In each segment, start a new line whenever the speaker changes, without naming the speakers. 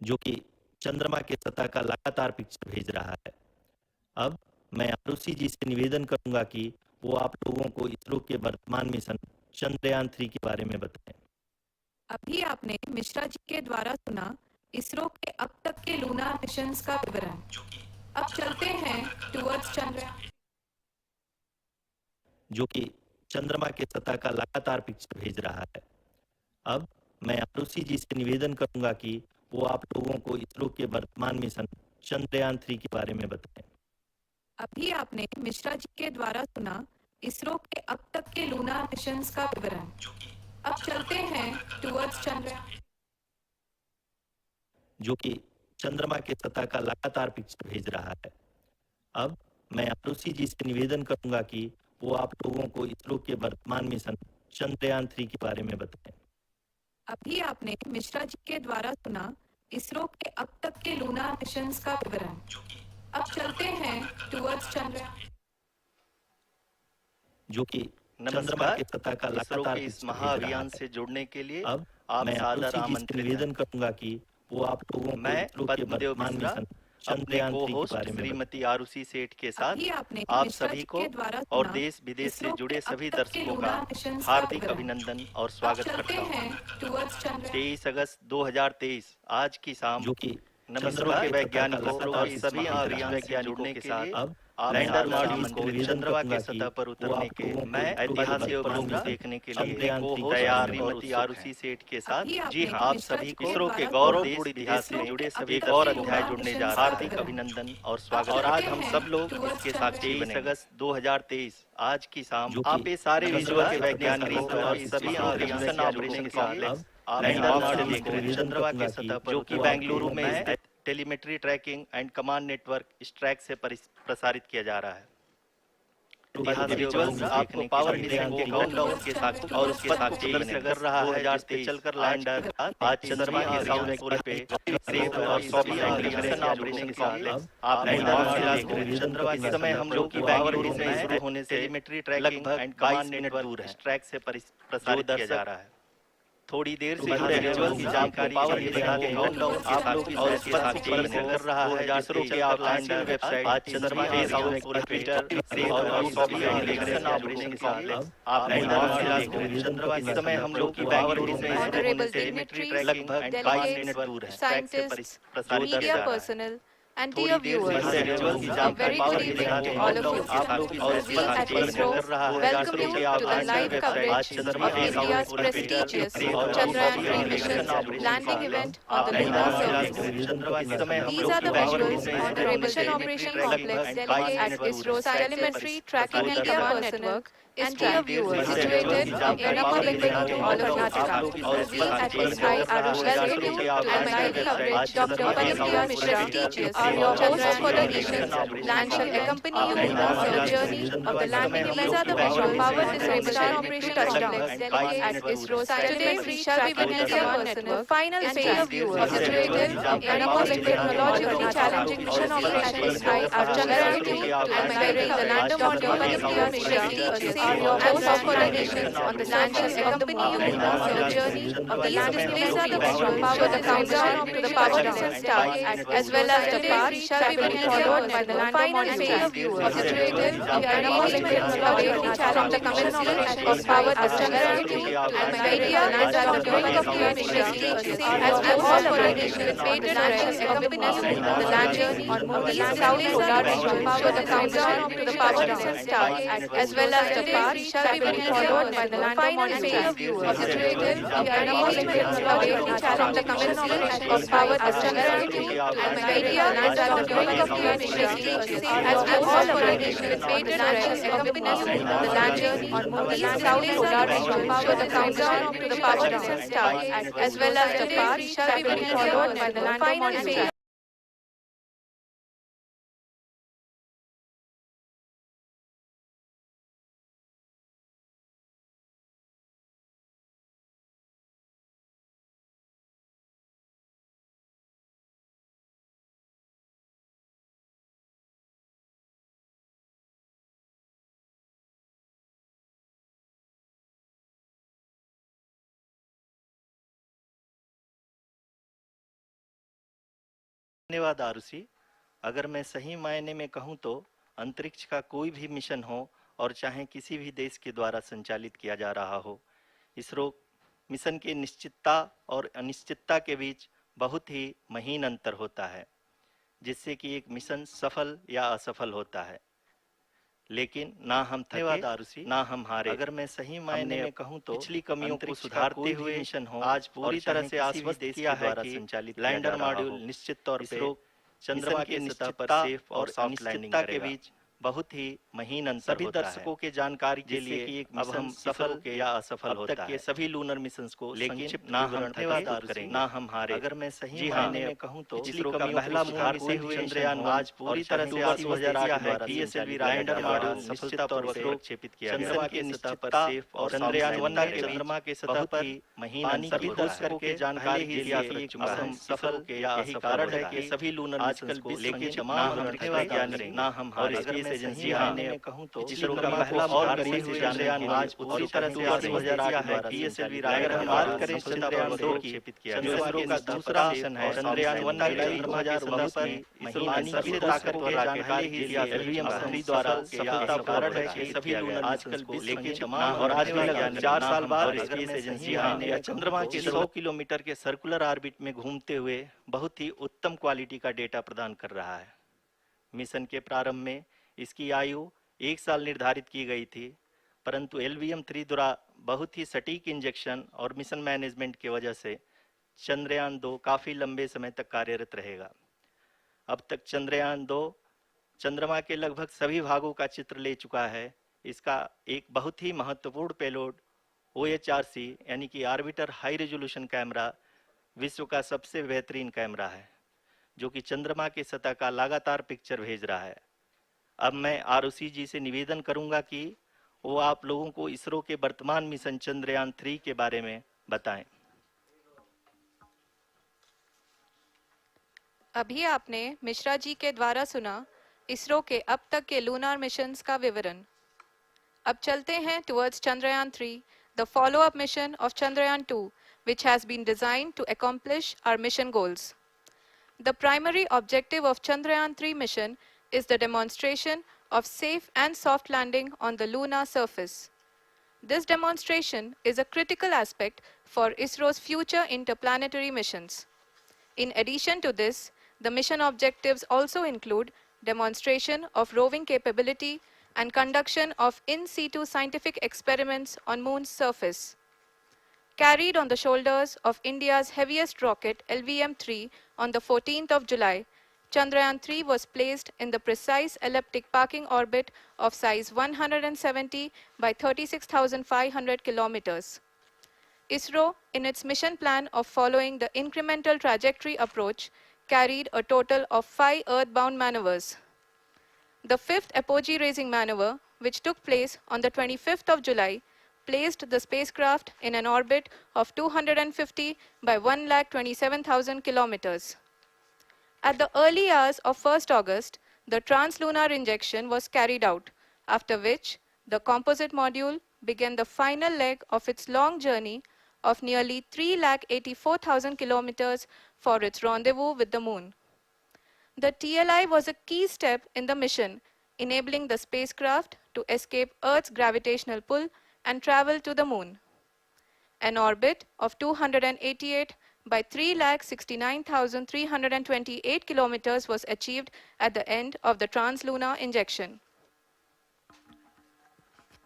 जो कि चंद्रमा के सतह का लगातार पिक्चर भेज रहा है। अब मैं आरुषि जी से निवेदन करूंगा कि वो आप लोगों को इसरो के वर्तमान मिशन चंद्रयान-3 के बारे में बताएं।
अभी आपने मिश्रा जी के द्वारा सुना इसरो के अब तक के लूनार मिशंस का विवरण। अब चलते हैं टुवर्ड्स चंद्रयान,
जो कि चंद्रमा के सतह का लगातार पिक्चर भेज रहा है। अब मैं आरुषि जी से निवेदन करूंगा कि वो आप लोगों को इसरो के वर्तमान मिशन चंद्रयान-3 के बारे में बताएं।
अभी आपने मिश्रा जी के द्वारा सुना इसरो के अब तक के लूनार मिशंस का विवरण। अब चलते हैं टुवर्ड्स चंद्रयान,
जो कि चंद्रमा के सतह का लगातार पिक्चर भेज रहा है। अब मैं आरुषि जी से निवेदन करूंगा कि वो आप लोगों को इसरो के वर्तमान मिशन चंद्रयान-3 के बारे में बताएं।
अभी आपने मिश्रा जी के द्वारा सुना इसरो के अब तक के लूनार मिशंस का विवरण। अब चलते हैं टुवर्ड्स चंद्रयान,
जो कि चंद्रमा के सतह का
इसरो
लगातार
के इस
पिक्चर भेज रहा
महाअभियान
है।
से जुड़ने के लिए
अब
आप
मैं
सादर
आरुषि जी से
आमंत्रित हैं।
निवेदन करूंगा कि वो आप लोगों को
मैं
इसरो के
पद्मदेव
वर्तमान
मिश्रा
मिशन
अपने
चंद्रयान-3 के
को-होस्ट
बारे में
श्रीमती
बताएं।
आरुषि सेठ के साथ
अभी आपने
आप
मिश्रा
सभी
जी
को
के द्वारा
और
सुना
देश विदेश से
इसरो
जुड़े
के अब
सभी
तक के
दर्शकों का
लूनार मिशंस का
हार्दिक
विवरण।
अभिनंदन और
अब
स्वागत
चलते
करता हूँ।
हैं टुवर्ड्स चंद्रयान,
23 अगस्त 2023 आज की शाम
जो कि
नमस्कार
चंद्रमा
के
के सतह का
वैज्ञानिकों
लगातार
और
पिक्चर
सभी
भेज रहा
अभियान
है।
से जुड़ने के साथ
अब
आप
मैं
लैंडर
आरुषि जी
मॉड्यूल
से
को
निवेदन
चंद्रमा के
करूंगा कि
सतह पर
वो
उतरने
आप
के
लोगों को
मैं
इसरो के
ऐतिहासिक
वर्तमान
उपलब्धि
मिशन
देखने के लिए
चंद्रयान-3
को
के
होस्ट
बारे में
श्रीमती
बताएं।
आरुषि सेठ के साथ
अभी
जी
आपने
हाँ आप
मिश्रा
सभी
जी
को
के
इसरो के
द्वारा
गौरवपूर्ण
सुना
इतिहास
इसरो
से जुड़े
के अब
सभी
तक
एक और
के
अध्याय
लूनार
जुड़ने
मिशंस
जा
का
हार्दिक
विवरण।
अभिनंदन और
अब
स्वागत और
चलते
आज हम
हैं
सब लोग
टुवर्ड्स
इसके
चंद्रयान,
साक्षी बनेंगे। 23 अगस्त 2023 आज की शाम
जो
आप
कि
ये सारे
चंद्रमा
विजुअल
के
के
सतह का
वैज्ञानिकों
लगातार
और
पिक्चर
सभी
भेज रहा है।
मिशन ऑपरेशन कॉम्प्लेक्स
अब
आप
मैं
लैंडर
आरुषि जी
मॉड्यूल
से
को
निवेदन
चंद्रमा के
करूंगा कि
सतह पर जो कि
वो आप
बेंगलुरु
लोगों
में
को
स्थित telemetry tracking and command network इस ट्रैक से प्रसारित किया जा रहा है। ऐतिहासिक विजुअल्स आपको पावर मिशन के काउंटडाउन के साथ और उसके साथ 23 कर रहा है जिस पे चलकर लैंडर आज चंद्रमा के साउथ पोल पे सेफ और soft landing mission operation complex आप लैंडर मॉड्यूल को चंद्रमा के समय हम लोग की बेंगलुरु में शुरू होने से telemetry tracking and command network इस ट्रैक से प्रसारित किया जा रहा है। थोड़ी देर से जुड़े विजुअल की जानकारी पावर मिशन के काउंटडाउन आप लोग और उसके साथ कर रहा है इसरो के आउटलैंडर वेबसाइट आज चंद्रमा के साउथ पोल पे ट्विटर और सभी मिशन ऑपरेशन कॉम्प्लेक्स आप लैंडर को चंद्रमा इस समय हम लोग की बेंगलुरु में शुरू होने से लगभग 22 मिनट दूर है।
scientists,
प्रसारित किया
media
जा रहा है।
personnel, and
थोड़ी
dear
देर
viewers,
से विजुअल की
a very good evening to all of you. We at ISRO welcome you to the live coverage of India's prestigious Chandrayaan-3 mission's landing event on the lunar surface. These are the visuals of the mission operation complex at ISRO's telemetry tracking and command network and dear viewers situated in Bengaluru, Karnataka. We at ISRO welcome you to the live coverage. Dr. Panitya Mishra are your hosts for the mission and shall accompany you on the journey of the landing event. These are the visual power disabled operation complex at ISRO's today we shall be witnessing the final phase of situated in a most technologically challenging mission operation at Chandrayaan-3 and carrying the lander module Panitya Mishra are your hosts for the mission on the land shall accompany you on the journey of the landing. These are the visual power the countdown to the power start as well as the path shall be followed by the final phase of situated in a most technologically challenging mission operation of power the Chandrayaan-3 and carrying the lander module Panitya Mishra as we all for the nation with bated breath accompany you on the land journey on South Solar Visual show the countdown to the power start as well as the path shall be followed by the final phase of situated in a most technologically challenging mission operation of power the Chandrayaan-3 and carrying the lander module Panitya Mishra as we all for the nation with bated breath accompany you on the land journey on South Solar Visual show the countdown to the power start as well as the path shall be followed by the final phase
धन्यवाद आरुषि। अगर मैं सही मायने में कहूं तो अंतरिक्ष का कोई भी मिशन हो और चाहे किसी भी देश के द्वारा संचालित किया जा रहा हो, इसरो मिशन के निश्चितता और अनिश्चितता के बीच बहुत ही महीन अंतर होता है, जिससे कि एक मिशन सफल या असफल होता है। लेकिन ना हम थके, ना हम हारे। अगर मैं सही मायने में कहूं तो पिछली कमियों को सुधारते हुए मिशन हो आज पूरी तरह से आश्वस्त किया है कि संचालित लैंडर मॉड्यूल निश्चित तौर पे चंद्रमा के सतह पर सेफ और सॉफ्ट लैंडिंग के बीच बहुत ही महीन अंतर सभी दर्शकों के जानकारी के लिए कि एक अब हम सफल के या असफल होता है सभी लूनर मिशंस को लेकिन ना हम धन्यवाद करेंगे, ना हम हारे। अगर मैं सही मायने में कहूं तो इसरो का पहला मून हुए चंद्रयान आज पूरी तरह से 2008 है PSLV लैंडर मॉड्यूल सफलतापूर्वक प्रक्षेपित किया गया। चंद्रमा के सतह पर सेफ और चंद्रयान-1 के चंद्रमा के सतह पर महीन सभी दर्शकों के जानकारी के लिए एक हम सफल के या असफल कारण है कि सभी लूनर मिशंस को लेकिन तमाम वैज्ञानिक ना हम हारे। स्पेस एजेंसी में कहूं तो इसरो का पहला और करीब से चंद्रयान आज पूरी तरह से 2008 है PSLV अगर हम बात करें चंद्रयान-2 की जो इसरो का दूसरा मिशन है चंद्रयान-1 जुलाई 2017 पर इसरो सभी ताकतवर जानकारी ही LVM-3 द्वारा सफलतापूर्वक है कि सभी लूनर आजकल को लेकिन तमाम और आज भी लगभग 4 साल बाद स्पेस एजेंसी ने चंद्रमा के 100 किलोमीटर के सर्कुलर ऑर्बिट में घूमते हुए बहुत ही उत्तम क्वालिटी का डेटा प्रदान कर रहा है। मिशन के प्रारंभ में इसकी आयु 1 साल निर्धारित की गई थी, परंतु LVM-3 द्वारा बहुत ही सटीक इंजेक्शन और मिशन मैनेजमेंट की वजह से चंद्रयान-2 काफी लंबे समय तक कार्यरत रहेगा। अब तक चंद्रयान-2 चंद्रमा के लगभग सभी भागों का चित्र ले चुका है। इसका एक बहुत ही महत्वपूर्ण पेलोड OHRC यानी कि ऑर्बिटर हाई रेजोल्यूशन कैमरा विश्व का सबसे बेहतरीन कैमरा है, जो कि चंद्रमा के सतह का लगातार पिक्चर भेज रहा है। अब मैं आरुषि जी से निवेदन करूंगा कि वो आप लोगों को इसरो के वर्तमान मिशन चंद्रयान-3 के बारे में बताएं।
अभी आपने मिश्रा जी के द्वारा सुना इसरो के अब तक के लूनार मिशंस का विवरण। अब चलते हैं towards Chandrayaan-3, the follow-up mission of Chandrayaan-2, which has been designed to accomplish our mission goals. The primary objective of Chandrayaan-3 mission is the demonstration of safe and soft landing on the lunar surface. This demonstration is a critical aspect for ISRO's future interplanetary missions. In addition to this, the mission objectives also include demonstration of roving capability and conduction of in situ scientific experiments on Moon's surface. Carried on the shoulders of India's heaviest rocket LVM-3 on the 14th of July, Chandrayaan-3 was placed in the precise elliptic parking orbit of size 170 by 36,500 kilometers. ISRO, in its mission plan of following the incremental trajectory approach, carried a total of 5 earthbound maneuvers. The fifth apogee-raising maneuver, which took place on the 25th of July, placed the spacecraft in an orbit of 250 by 1,27,000 kilometers. At the early hours of 1st August, the translunar injection was carried out, after which the composite module began the final leg of its long journey of nearly 3,84,000 kilometers for its rendezvous with the Moon. The TLI was a key step in the mission, enabling the spacecraft to escape Earth's gravitational pull and travel to the Moon. An orbit of 288 by 3,69,328 kilometers was achieved at the end of the translunar injection.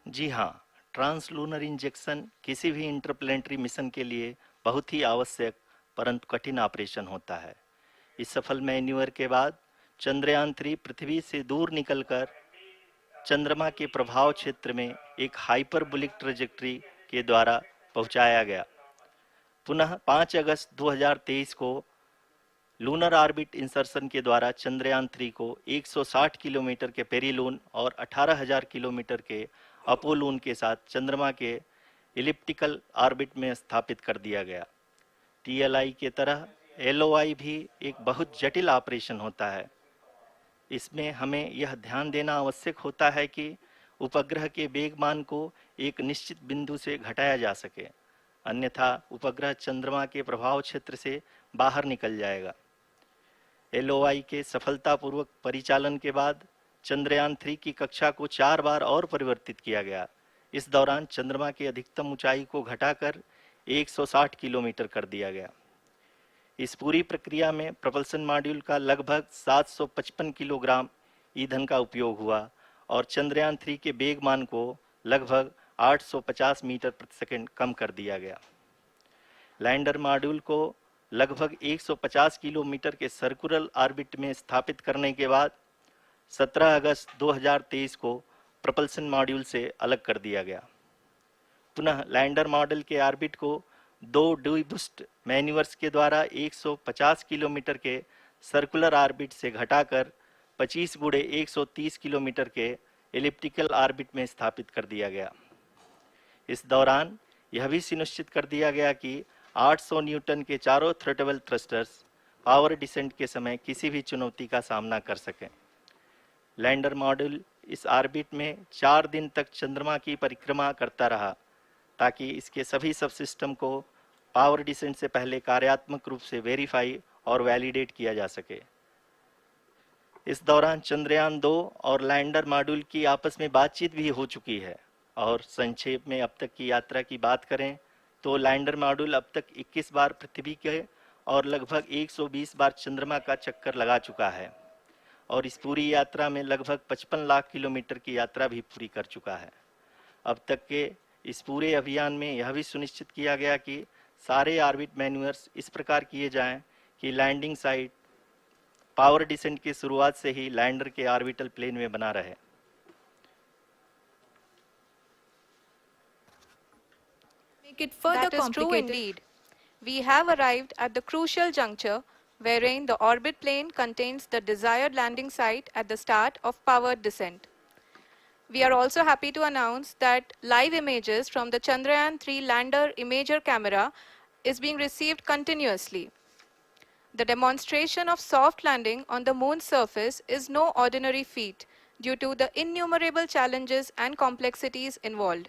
जी हाँ, translunar injection किसी भी interplanetary mission के लिए बहुत ही आवश्यक परंतु कठिन operation होता है। इस सफल मैन्यूवर के बाद चंद्रयान-3 पृथ्वी से दूर निकलकर चंद्रमा के प्रभाव क्षेत्र में एक हाइपरबोलिक ट्रेजेक्टरी के द्वारा पहुंचाया गया। पुनः 5 अगस्त 2023 को लूनर ऑर्बिट इंसर्शन के द्वारा चंद्रयान-3 को 160 किलोमीटर के पेरीलून और 18,000 किलोमीटर के अपोलून के साथ चंद्रमा के इलिप्टिकल ऑर्बिट में स्थापित कर दिया गया। TLI के तरह LOI भी एक बहुत जटिल ऑपरेशन होता है। इसमें हमें यह ध्यान देना आवश्यक होता है कि उपग्रह के वेगमान को एक निश्चित बिंदु से घटाया जा सके, अन्यथा उपग्रह चंद्रमा के प्रभाव क्षेत्र से बाहर निकल जाएगा। LOI के सफलतापूर्वक परिचालन के बाद चंद्रयान-3 की कक्षा को 4 बार और परिवर्तित किया गया। इस दौरान चंद्रमा की अधिकतम ऊंचाई को घटाकर 160 किलोमीटर कर दिया गया। इस पूरी प्रक्रिया में प्रपल्सन मॉड्यूल का लगभग 755 किलोग्राम ईंधन का उपयोग हुआ और चंद्रयान-3 के वेगमान को लगभग 850 मीटर प्रति सेकंड कम कर दिया गया। लैंडर मॉड्यूल को लगभग 150 किलोमीटर के सर्कुलर ऑर्बिट में स्थापित करने के बाद 17 अगस्त 2023 को प्रपल्सन मॉड्यूल से अलग कर दिया गया। पुनः लैंडर मॉडल के ऑर्बिट को 2 डीबूस्ट मैन्यूवर्स के द्वारा 150 किलोमीटर के सर्कुलर ऑर्बिट से घटाकर 25 गुणे 130 किलोमीटर के एलिप्टिकल ऑर्बिट में स्थापित कर दिया गया। इस दौरान यह भी सुनिश्चित कर दिया गया कि 800 न्यूटन के चारों थ्रोटल थ्रस्टर्स पावर डिसेंट के समय किसी भी चुनौती का सामना कर सकें। लैंडर मॉड्यूल इस ऑर्बिट में 4 दिन तक चंद्रमा की परिक्रमा करता रहा ताकि इसके सभी सब सिस्टम को पावर डिसेंट से पहले कार्यात्मक रूप से वेरीफाई और वैलिडेट किया जा सके। इस दौरान चंद्रयान-2 और लैंडर मॉड्यूल की आपस में बातचीत भी हो चुकी है। और संक्षेप में अब तक की यात्रा की बात करें तो लैंडर मॉड्यूल अब तक 21 बार पृथ्वी के और लगभग 120 बार चंद्रमा का चक्कर लगा चुका है और इस पूरी यात्रा में लगभग 55 लाख किलोमीटर की यात्रा भी पूरी कर चुका है। अब तक के इस पूरे अभियान में यह भी सुनिश्चित किया गया कि सारे ऑर्बिट मैन्यूवर्स इस प्रकार किए जाएं कि लैंडिंग साइट पावर डिसेंट की शुरुआत से ही लैंडर के ऑर्बिटल प्लेन में बना रहे।
Make it further
That is true
complicated.
indeed. We have arrived at the crucial juncture wherein the orbit plane contains the desired landing site at the start of powered descent. We are also happy to announce that live images from the Chandrayaan-3 lander imager camera is being received continuously. The demonstration of soft landing on the moon's surface is no ordinary feat due to the innumerable challenges and complexities involved.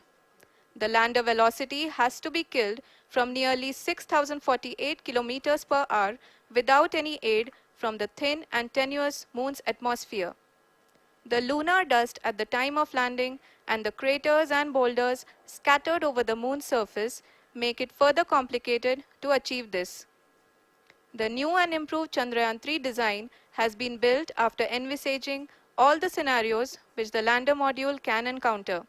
The lander velocity has to be killed from nearly 6,048 kilometers per hour without any aid from the thin and tenuous moon's atmosphere. The lunar dust at the time of landing and the craters and boulders scattered over the moon's surface make it further complicated to achieve this. The new and improved Chandrayaan-3 design has been built after envisaging all the scenarios which the lander module can encounter.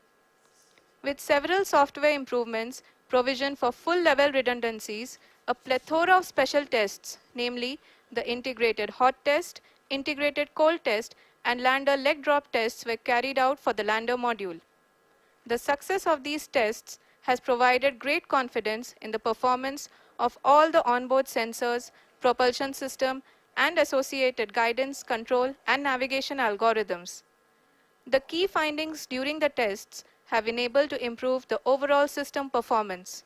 With several software improvements, provision for full-level redundancies, a plethora of special tests, namely the integrated hot test, integrated cold test, and lander leg drop tests were carried out for the lander module. The success of these tests has provided great confidence in the performance of all the onboard sensors, propulsion system, and associated guidance, control, and navigation algorithms. The key findings during the tests have enabled to improve the overall system performance.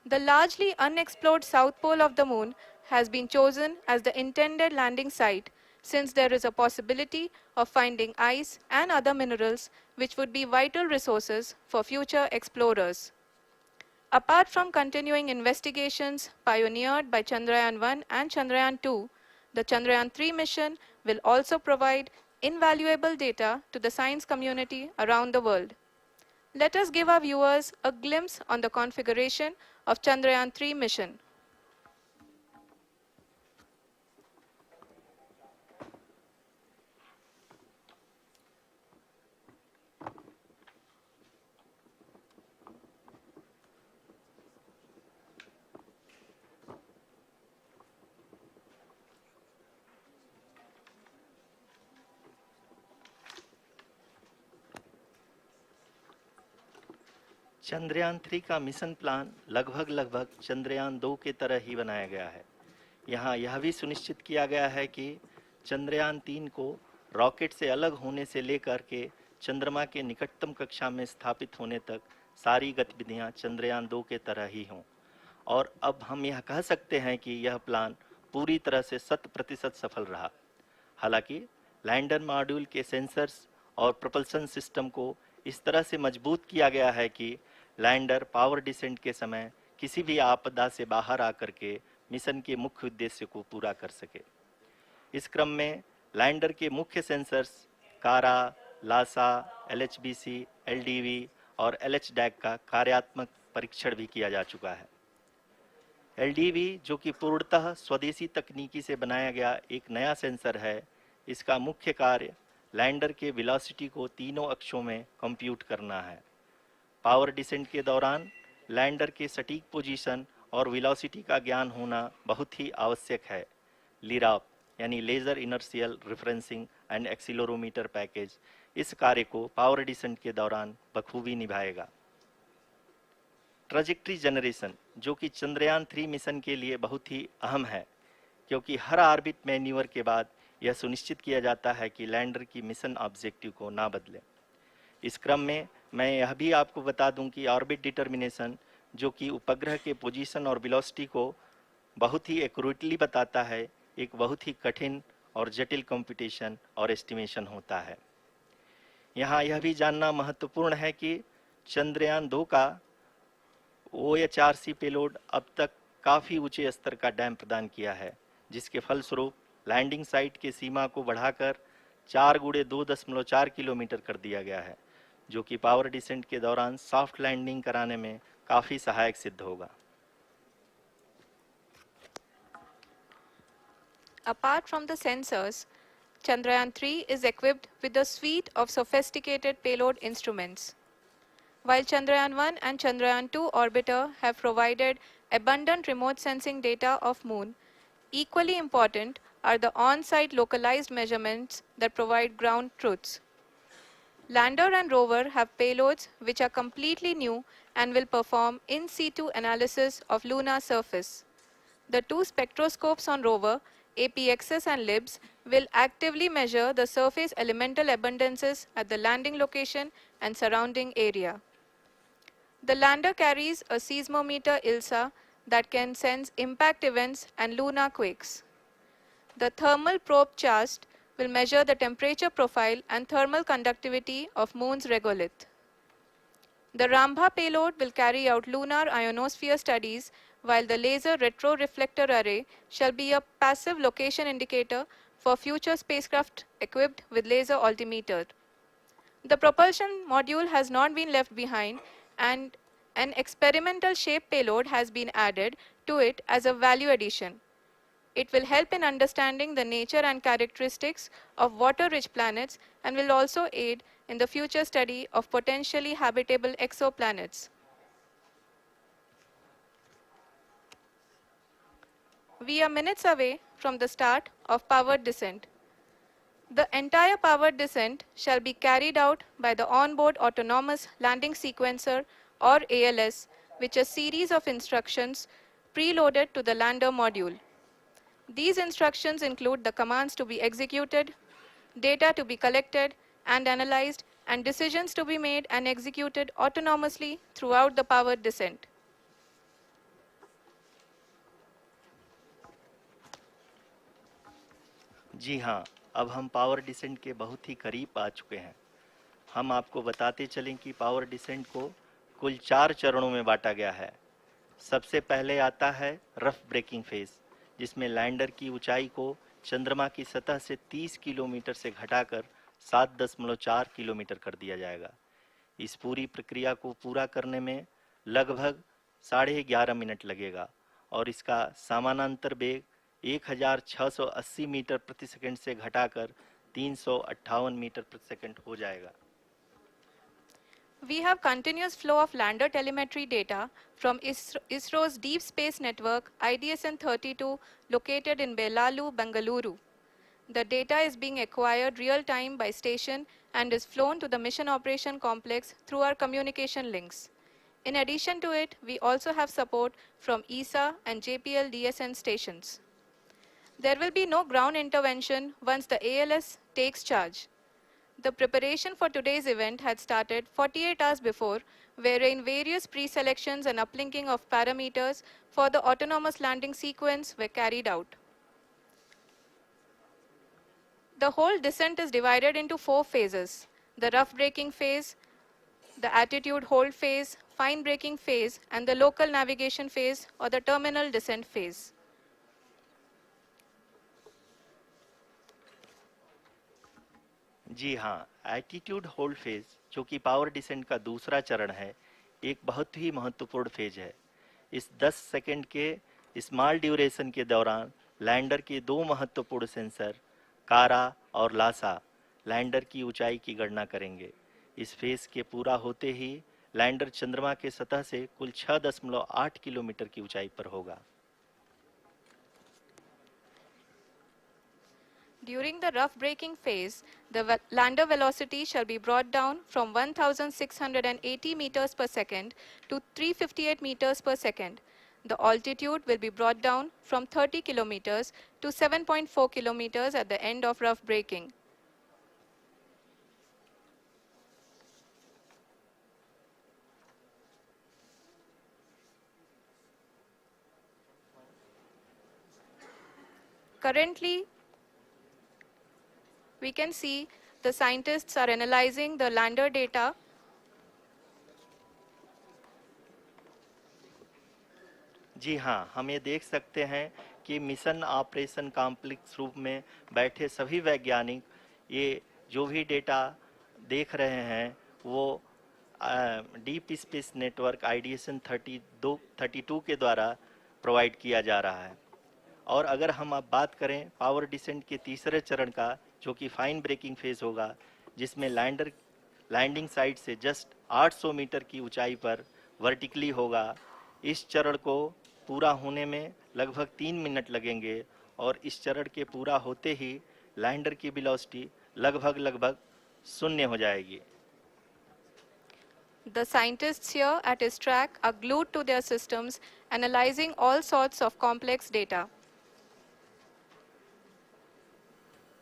The largely unexplored south pole of the moon has been chosen as the intended landing site since there is a possibility of finding ice and other minerals which would be vital resources for future explorers. Apart from continuing investigations pioneered by Chandrayaan-1 and Chandrayaan-2, the Chandrayaan-3 mission will also provide invaluable data to the science community around the world. Let us give our viewers a glimpse on the configuration of Chandrayaan-3 mission.
Chandrayaan-3 का mission plan लगभग चंद्रयान-2 के तरह ही बनाया गया है। यहाँ यह भी सुनिश्चित किया गया है कि चंद्रयान-3 को रॉकेट से अलग होने से लेकर के चंद्रमा के निकटतम कक्षा में स्थापित होने तक सारी गतिविधियाँ चंद्रयान-2 के तरह ही हों। और अब हम यह कह सकते हैं कि यह प्लान पूरी तरह से 100% सफल रहा। हालांकि लैंडर मॉड्यूल के सेंसर्स और प्रोपल्शन सिस्टम को इस तरह से मजबूत किया गया है कि लैंडर पावर डिसेंट के समय किसी भी आपदा से बाहर आकर के मिशन के मुख्य उद्देश्य को पूरा कर सके। इस क्रम में लैंडर के मुख्य सेंसर्स कारा, लासा, एलएचबीसी, एलडीवी और एलएचडैक का कार्यात्मक परीक्षण भी किया जा चुका है। एलडीवी, जो कि पूर्णतः स्वदेशी तकनीकी से बनाया गया एक नया सेंसर है, इसका मुख्य कार्य लैंडर के वेलोसिटी को तीनों अक्षों में कंप्यूट करना है। पावर डिसेंट के दौरान लैंडर के सटीक पोजीशन और वेलोसिटी का ज्ञान होना बहुत ही आवश्यक है। लिराप यानी laser inertial referencing and accelerometer package इस कार्य को पावर डिसेंट के दौरान बखूबी निभाएगा। ट्रैजेक्टरी जनरेशन, जो कि चंद्रयान 3 मिशन के लिए बहुत ही अहम है, क्योंकि हर ऑर्बिट मैन्यूवर के बाद यह सुनिश्चित किया जाता है कि लैंडर की मिशन ऑब्जेक्टिव को ना बदले। इस क्रम में मैं यह भी आपको बता दूं कि ऑर्बिट डिटर्मिनेशन, जो कि उपग्रह के पोजीशन और वेलोसिटी को बहुत ही एक्यूरेटली बताता है, एक बहुत ही कठिन और जटिल कंप्यूटेशन और एस्टिमेशन होता है। यहाँ यह भी जानना महत्वपूर्ण है कि चंद्रयान 2 का OHRC पेलोड अब तक काफ़ी ऊंचे स्तर का डैम प्रदान किया है, जिसके फलस्वरूप लैंडिंग साइट के सीमा को बढ़ाकर 4 गुणे 2.4 किलोमीटर कर दिया गया है, जो कि पावर डिसेंट के दौरान सॉफ्ट लैंडिंग कराने में काफ़ी सहायक सिद्ध होगा।
Apart from the sensors, Chandrayaan-3 is equipped with a suite of sophisticated payload instruments. While Chandrayaan-1 and Chandrayaan-2 orbiter have provided abundant remote sensing data of Moon, equally important are the on-site localized measurements that provide ground truths. Lander and rover have payloads which are completely new and will perform in situ analysis of lunar surface. The two spectroscopes on rover, APXS and LIBS, will actively measure the surface elemental abundances at the landing location and surrounding area. The lander carries a seismometer ILSA that can sense impact events and lunar quakes. The thermal probe CHAST will measure the temperature profile and thermal conductivity of Moon's regolith. The Rambha payload will carry out lunar ionosphere studies, while the laser retroreflector array shall be a passive location indicator for future spacecraft equipped with laser altimeter. The propulsion module has not been left behind, and an experimental shape payload has been added to it as a value addition. It will help in understanding the nature and characteristics of water-rich planets and will also aid in the future study of potentially habitable exoplanets. We are minutes away from the start of powered descent. The entire powered descent shall be carried out by the onboard autonomous landing sequencer, or ALS, which is a series of instructions preloaded to the lander module. These instructions include the commands to be executed, data to be collected and analyzed, and decisions to be made and executed autonomously throughout the powered descent.
जी हाँ, अब हम power descent के बहुत ही करीब आ चुके हैं। हम आपको बताते चलें कि पावर डिसेंट को कुल 4 चरणों में बांटा गया है। सबसे पहले आता है रफ ब्रेकिंग फेज, जिसमें लैंडर की ऊंचाई को चंद्रमा की सतह से 30 किलोमीटर से घटाकर 7.4 किलोमीटर कर दिया जाएगा। इस पूरी प्रक्रिया को पूरा करने में लगभग 11.5 मिनट लगेगा और इसका समानांतर वेग 1680 मीटर प्रति सेकंड से घटाकर 358 मीटर प्रति सेकंड हो जाएगा।
We have continuous flow of lander telemetry data from ISRO's Deep Space Network IDSN-32 located in Belalu, Bengaluru. The data is being acquired real-time by station and is flown to the Mission Operation Complex through our communication links. In addition to it, we also have support from ESA and JPL DSN stations. There will be no ground intervention once the ALS takes charge. The preparation for today's event had started 48 hours before, wherein various pre-selections and uplinking of parameters for the autonomous landing sequence were carried out. The whole descent is divided into 4 phases: the rough braking phase, the attitude hold phase, fine braking phase, and the local navigation phase or the terminal descent phase.
जी हाँ, attitude hold phase, जो कि power descent का दूसरा चरण है, एक बहुत ही महत्वपूर्ण फेज है। इस 10 सेकंड के स्मॉल ड्यूरेशन के दौरान लैंडर के दो महत्वपूर्ण सेंसर, कारा और लासा, लैंडर की ऊंचाई की गणना करेंगे। इस फेज के पूरा होते ही लैंडर चंद्रमा के सतह से कुल 6.8 किलोमीटर की ऊंचाई पर होगा।
During the rough braking phase, the lander velocity shall be brought down from 1680 meters per second to 358 meters per second. The altitude will be brought down from 30 kilometers to 7.4 kilometers at the end of rough braking. Currently, we can see the scientists are analyzing the lander data.
जी हाँ, हम ये देख सकते हैं कि mission operation complex रूप में बैठे सभी वैज्ञानिक ये जो भी डेटा देख रहे हैं वो डीप स्पेस नेटवर्क आईडीएसन 32 के द्वारा प्रोवाइड किया जा रहा है। और अगर हम अब बात करें पावर डिसेंट के तीसरे चरण का, जो कि फाइन ब्रेकिंग फेज होगा, जिसमें लैंडर लैंडिंग साइट से जस्ट 800 मीटर की ऊंचाई पर वर्टिकली होगा। इस चरण को पूरा होने में लगभग 3 मिनट लगेंगे और इस चरण के पूरा होते ही लैंडर की वेलोसिटी लगभग शून्य हो जाएगी।
The scientists here at ISRO are glued to their systems, analyzing all sorts of complex data.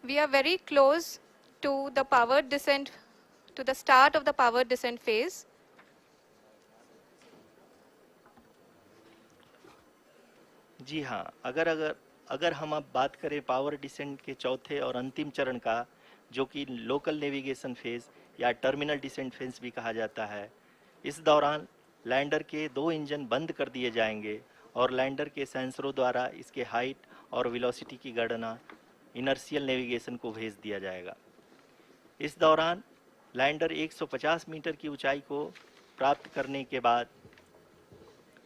We are very close to the power descent, to the start of the power descent phase.
जी हाँ, अगर हम अब बात करें power descent के चौथे और अंतिम चरण का, जो कि लोकल नेविगेशन फेज या टर्मिनल डिसेंट फेज भी कहा जाता है, इस दौरान लैंडर के दो इंजन बंद कर दिए जाएंगे और लैंडर के सेंसरों द्वारा इसके हाइट और वेलोसिटी की गणना इनर्शियल नेविगेशन को भेज दिया जाएगा। इस दौरान लैंडर 150 मीटर की ऊंचाई को प्राप्त करने के बाद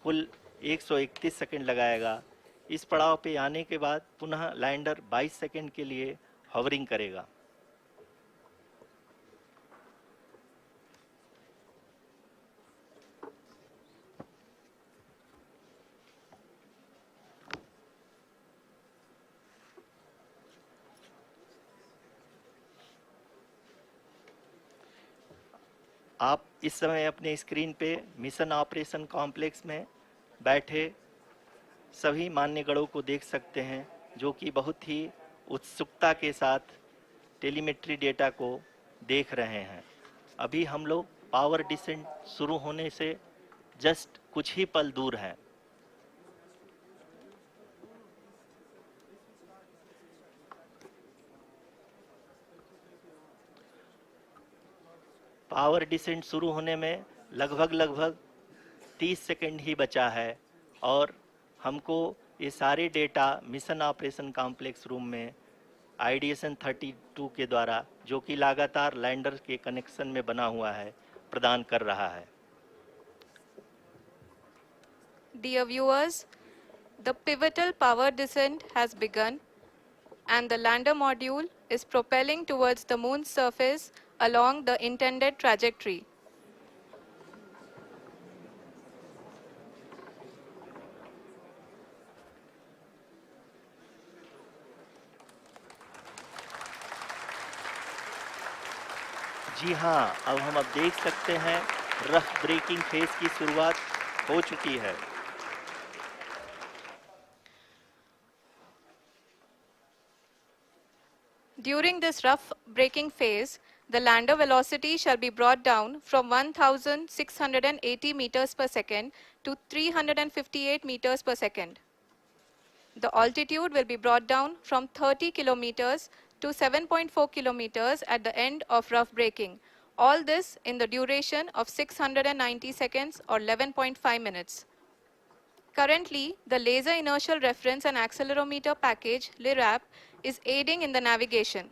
कुल 131 सेकंड लगाएगा। इस पड़ाव पे आने के बाद पुनः लैंडर 22 सेकंड के लिए हवरिंग करेगा। आप इस समय अपने स्क्रीन पे मिशन ऑपरेशन कॉम्प्लेक्स में बैठे सभी मान्यगणों को देख सकते हैं, जो कि बहुत ही उत्सुकता के साथ टेलीमेट्री डेटा को देख रहे हैं। अभी हम लोग पावर डिसेंट शुरू होने से जस्ट कुछ ही पल दूर हैं। पावर डिसेंट शुरू होने में लगभग 30 सेकंड ही बचा है और हमको ये सारे data mission operation complex room में आईडीएसन 32 के द्वारा, जो कि लगातार लैंडर के कनेक्शन में बना हुआ है, प्रदान कर रहा है।
Dear viewers, the pivotal power descent has begun and the lander module is propelling towards the moon's surface along the intended trajectory.
जी हाँ, अब हम देख सकते हैं रफ ब्रेकिंग फेज की शुरुआत हो चुकी है।
During this rough braking phase, the lander velocity shall be brought down from 1680 meters per second to 358 meters per second. The altitude will be brought down from 30 kilometers to 7.4 kilometers at the end of rough braking. All this in the duration of 690 seconds or 11.5 minutes. Currently, the Laser Inertial Reference and Accelerometer package, LIRAP, is aiding in the navigation.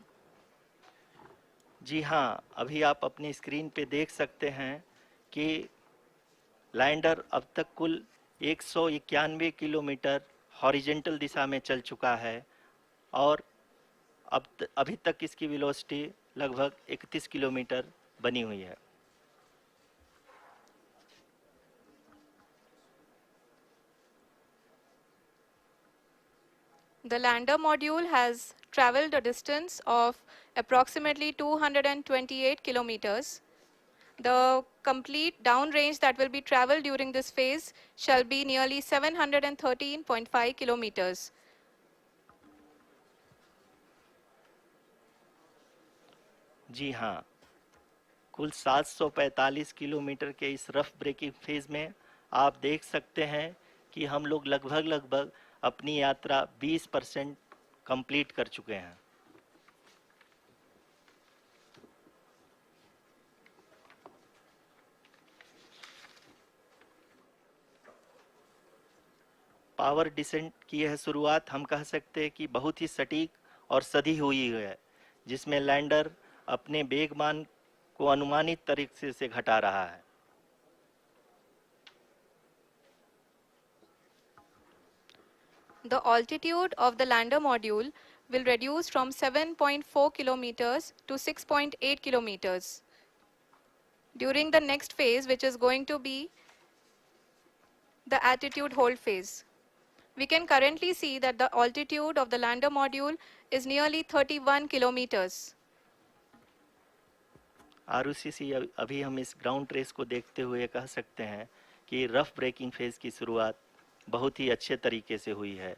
जी हाँ, अभी आप अपनी screen पे देख सकते हैं कि lander अब तक कुल 191 किलोमीटर हॉरिजेंटल दिशा में चल चुका है और अभी तक इसकी वेलोसिटी लगभग 31 किलोमीटर बनी हुई है।
The lander module has traveled a distance of approximately 228 kilometers. The complete downrange that will be traveled during this phase shall be nearly 713.5 kilometers.
जी हाँ, कुल 745 किलोमीटर के इस रफ ब्रेकिंग फेज में आप देख सकते हैं कि हम लोग लगभग अपनी यात्रा 20% कंप्लीट कर चुके हैं। पावर डिसेंट की यह शुरुआत हम कह सकते हैं कि बहुत ही सटीक और सधी हुई है, जिसमें लैंडर अपने वेगमान को अनुमानित तरीके से घटा रहा है।
The altitude of the lander module will reduce from 7.4 kilometers to 6.8 kilometers. During the next phase, which is going to be the attitude hold phase. We can currently see that the altitude of the lander module is nearly 31 kilometers.
Arushi, अभी हम इस ground race को देखते हुए कह सकते हैं कि रफ ब्रेकिंग फेज की शुरुआत बहुत ही अच्छे तरीके से हुई है।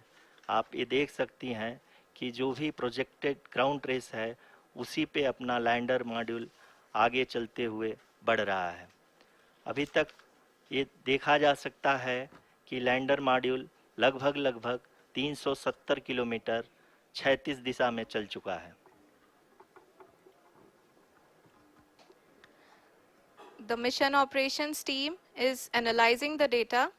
आप ये देख सकती हैं कि जो भी प्रोजेक्टेड ग्राउंड रेस है उसी पे अपना लैंडर मॉड्यूल आगे चलते हुए बढ़ रहा है। अभी तक ये देखा जा सकता है कि लैंडर मॉड्यूल लगभग 370 किलोमीटर 36 दिशा में चल चुका है।
The mission operations team is analyzing the data.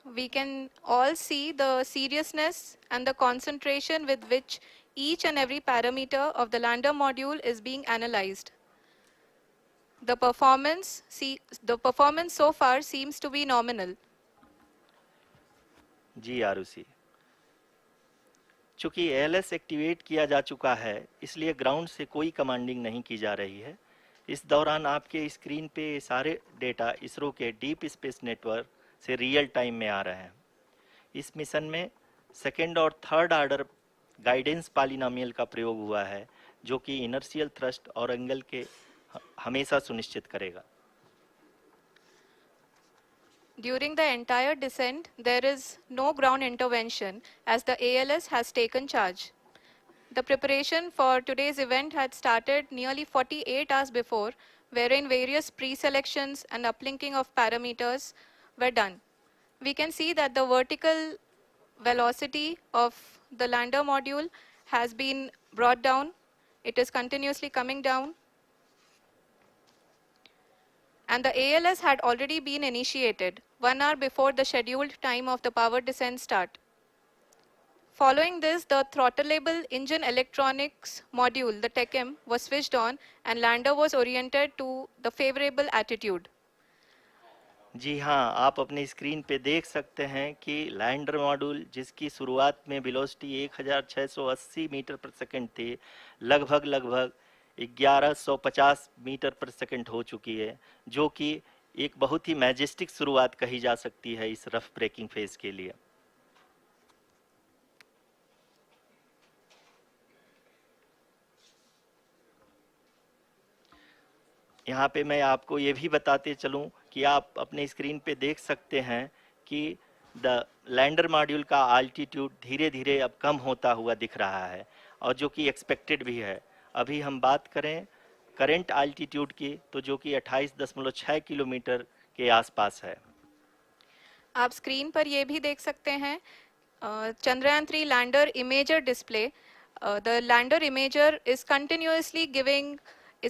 We can all see the seriousness and the concentration with which each and every parameter of the lander module is being analyzed. The performance so far seems to be nominal.
जी आरुषि, चूंकि ALS activate किया जा चुका है, इसलिए ground से कोई commanding नहीं की जा रही है। इस दौरान आपके स्क्रीन पे सारे डेटा इसरो के डीप स्पेस नेटवर्क से रियल टाइम में आ रहे हैं। इस मिशन में सेकेंड और थर्ड ऑर्डर गाइडेंस पॉलिनोमियल का प्रयोग हुआ है, जो कि इनर्शियल थ्रस्ट और एंगल के हमेशा सुनिश्चित करेगा।
During the entire descent, there is no ground intervention as the ALS has taken charge. The preparation for today's event had started nearly 48 hours before, wherein various pre-selections and uplinking of parameters were done. We can see that the vertical velocity of the lander module has been brought down. It is continuously coming down. And the ALS had already been initiated 1 hour before the scheduled time of the power descent start. Following this, the throttleable engine electronics module, the TECM, was switched on and lander was oriented to the favorable attitude.
जी हाँ, आप अपनी screen पे देख सकते हैं कि lander module, जिसकी शुरुआत में वेलोसिटी 1680 मीटर पर सेकंड थी, लगभग 1150 मीटर पर सेकंड हो चुकी है, जो कि एक बहुत ही मैजेस्टिक शुरुआत कही जा सकती है इस रफ ब्रेकिंग फेज के लिए। यहाँ पे मैं आपको ये भी बताते चलूँ कि आप अपने स्क्रीन पे देख सकते हैं कि द लैंडर मॉड्यूल का अल्टीट्यूड धीरे धीरे अब कम होता हुआ दिख रहा है, और जो कि एक्सपेक्टेड भी है। अभी हम बात करें करंट अल्टीट्यूड की, तो जो कि 28.6 किलोमीटर के आसपास है।
आप स्क्रीन पर ये भी देख सकते हैं Chandrayaan-3 lander imager display. The lander imager is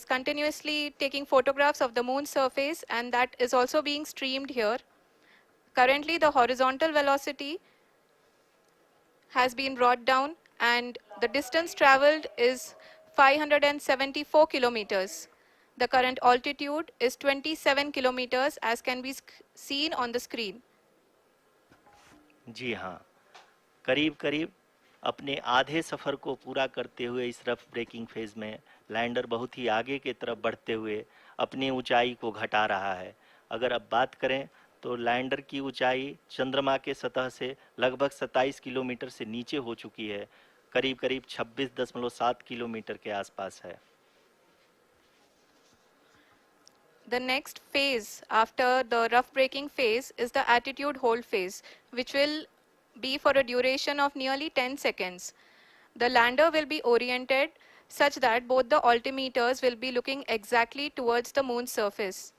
continuously taking photographs of the moon's surface, and that is also being streamed here. Currently, the horizontal velocity has been brought down and the distance traveled is 574 kilometers. The current altitude is 27 kilometers as can be seen on the screen.
जी हाँ, करीब करीब अपने आधे सफ़र को पूरा करते हुए इस रफ ब्रेकिंग फेज में लैंडर बहुत ही आगे की तरफ बढ़ते हुए अपनी ऊंचाई को घटा रहा है। अगर अब बात करें तो लैंडर की ऊंचाई चंद्रमा के सतह से लगभग 27 किलोमीटर से नीचे हो चुकी है, करीब करीब 26.7 किलोमीटर के आसपास है।
The next phase after the rough braking phase is the attitude hold phase, which will be for a duration of nearly 10 seconds. The lander will be oriented such that both the altimeters will be looking exactly towards the moon's surface.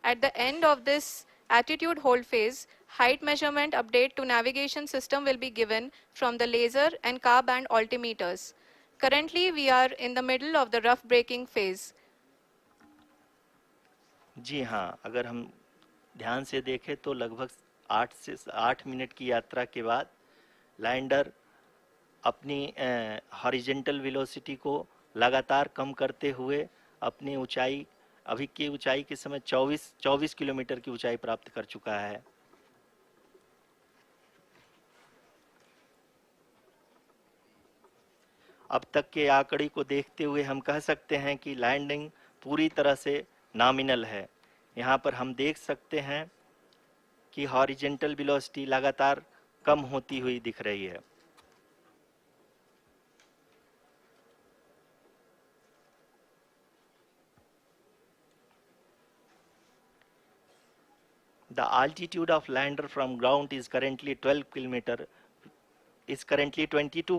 At the end of this attitude hold phase, height measurement update to navigation system will be given from the laser and car band altimeters. Currently, we are in the middle of the rough braking phase.
जी हाँ, अगर हम ध्यान से देखें तो लगभग 8 minute की यात्रा के बाद लैंडर अपनी हॉरिजेंटल वेलोसिटी को लगातार कम करते हुए अपनी ऊंचाई अभी की ऊंचाई के समय 24 किलोमीटर की ऊंचाई प्राप्त कर चुका है। अब तक के आंकड़े को देखते हुए हम कह सकते हैं कि लैंडिंग पूरी तरह से नॉमिनल है। यहाँ पर हम देख सकते हैं कि हॉरिजेंटल वेलोसिटी लगातार कम होती हुई दिख रही है। The altitude of lander from ground is currently 22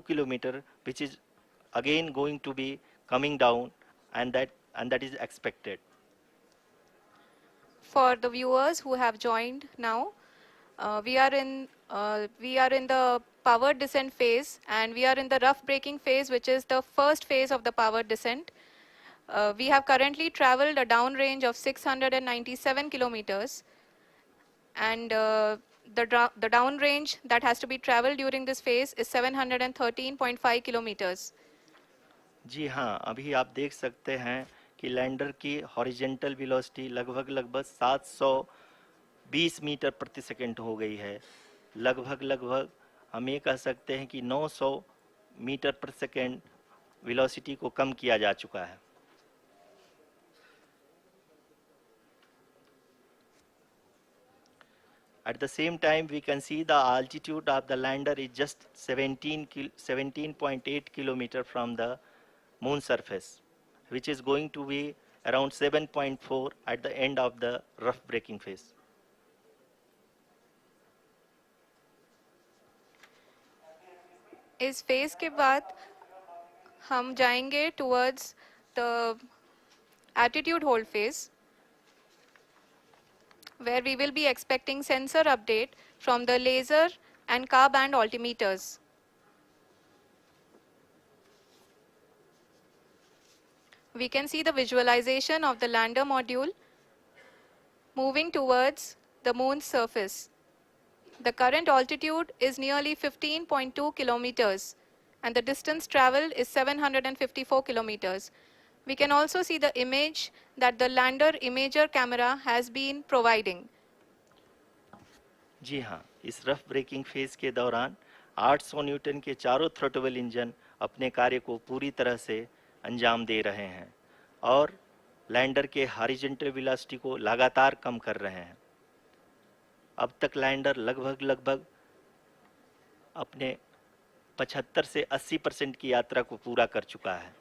kilometer, which is again going to be coming down, and that is expected.
For the viewers who have joined now, we are in the powered descent phase, and we are in the rough braking phase, which is the first phase of the powered descent. We have currently traveled a downrange of 697 kilometers, and the downrange that has to be traveled during this phase is 713.5 kilometers.
जी हाँ, अभी आप देख सकते हैं कि lander की horizontal velocity लगभग 720 metre प्रति सेकंड हो गई है। लगभग हम ये कह सकते हैं कि 900 मीटर प्रति सेकंड वेलोसिटी को कम किया जा चुका है। At the same time, we can see the altitude of the lander is just 17.8 kilometer from the moon surface, which is going to be around 7.4 at the end of the rough braking phase.
इस phase के बाद हम जाएंगे towards the attitude hold phase, where we will be expecting sensor update from the laser and car band altimeters. We can see the visualization of the lander module moving towards the moon's surface. The current altitude is nearly 15.2 kilometers, and the distance traveled is 754 kilometers. We can also see the image that the lander imager camera has been providing.
जी हाँ, इस rough breaking phase के दौरान 800 Newton के चारों throttle engine अपने कार्य को पूरी तरह से अंजाम दे रहे हैं और लैंडर के हॉरिजॉन्टल वेलोसिटी को लगातार कम कर रहे हैं। अब तक लैंडर लगभग अपने 75 से 80% की यात्रा को पूरा कर चुका है।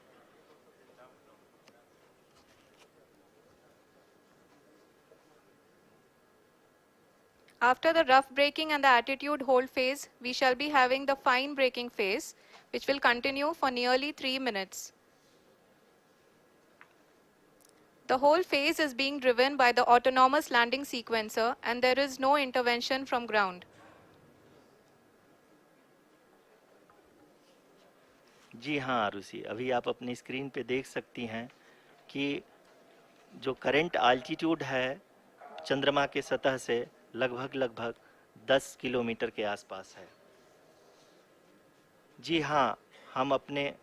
After the rough braking and the attitude hold phase, we shall be having the fine braking phase, which will continue for nearly 3 minutes. The whole phase is being driven by the autonomous landing sequencer, and there is no intervention from ground.
जी हाँ आरुषि, अभी आप अपनी screen पे देख सकती हैं कि जो करंट आल्टीट्यूड है चंद्रमा के सतह से लगभग 10 किलोमीटर के आसपास है। जी हाँ, हम अपने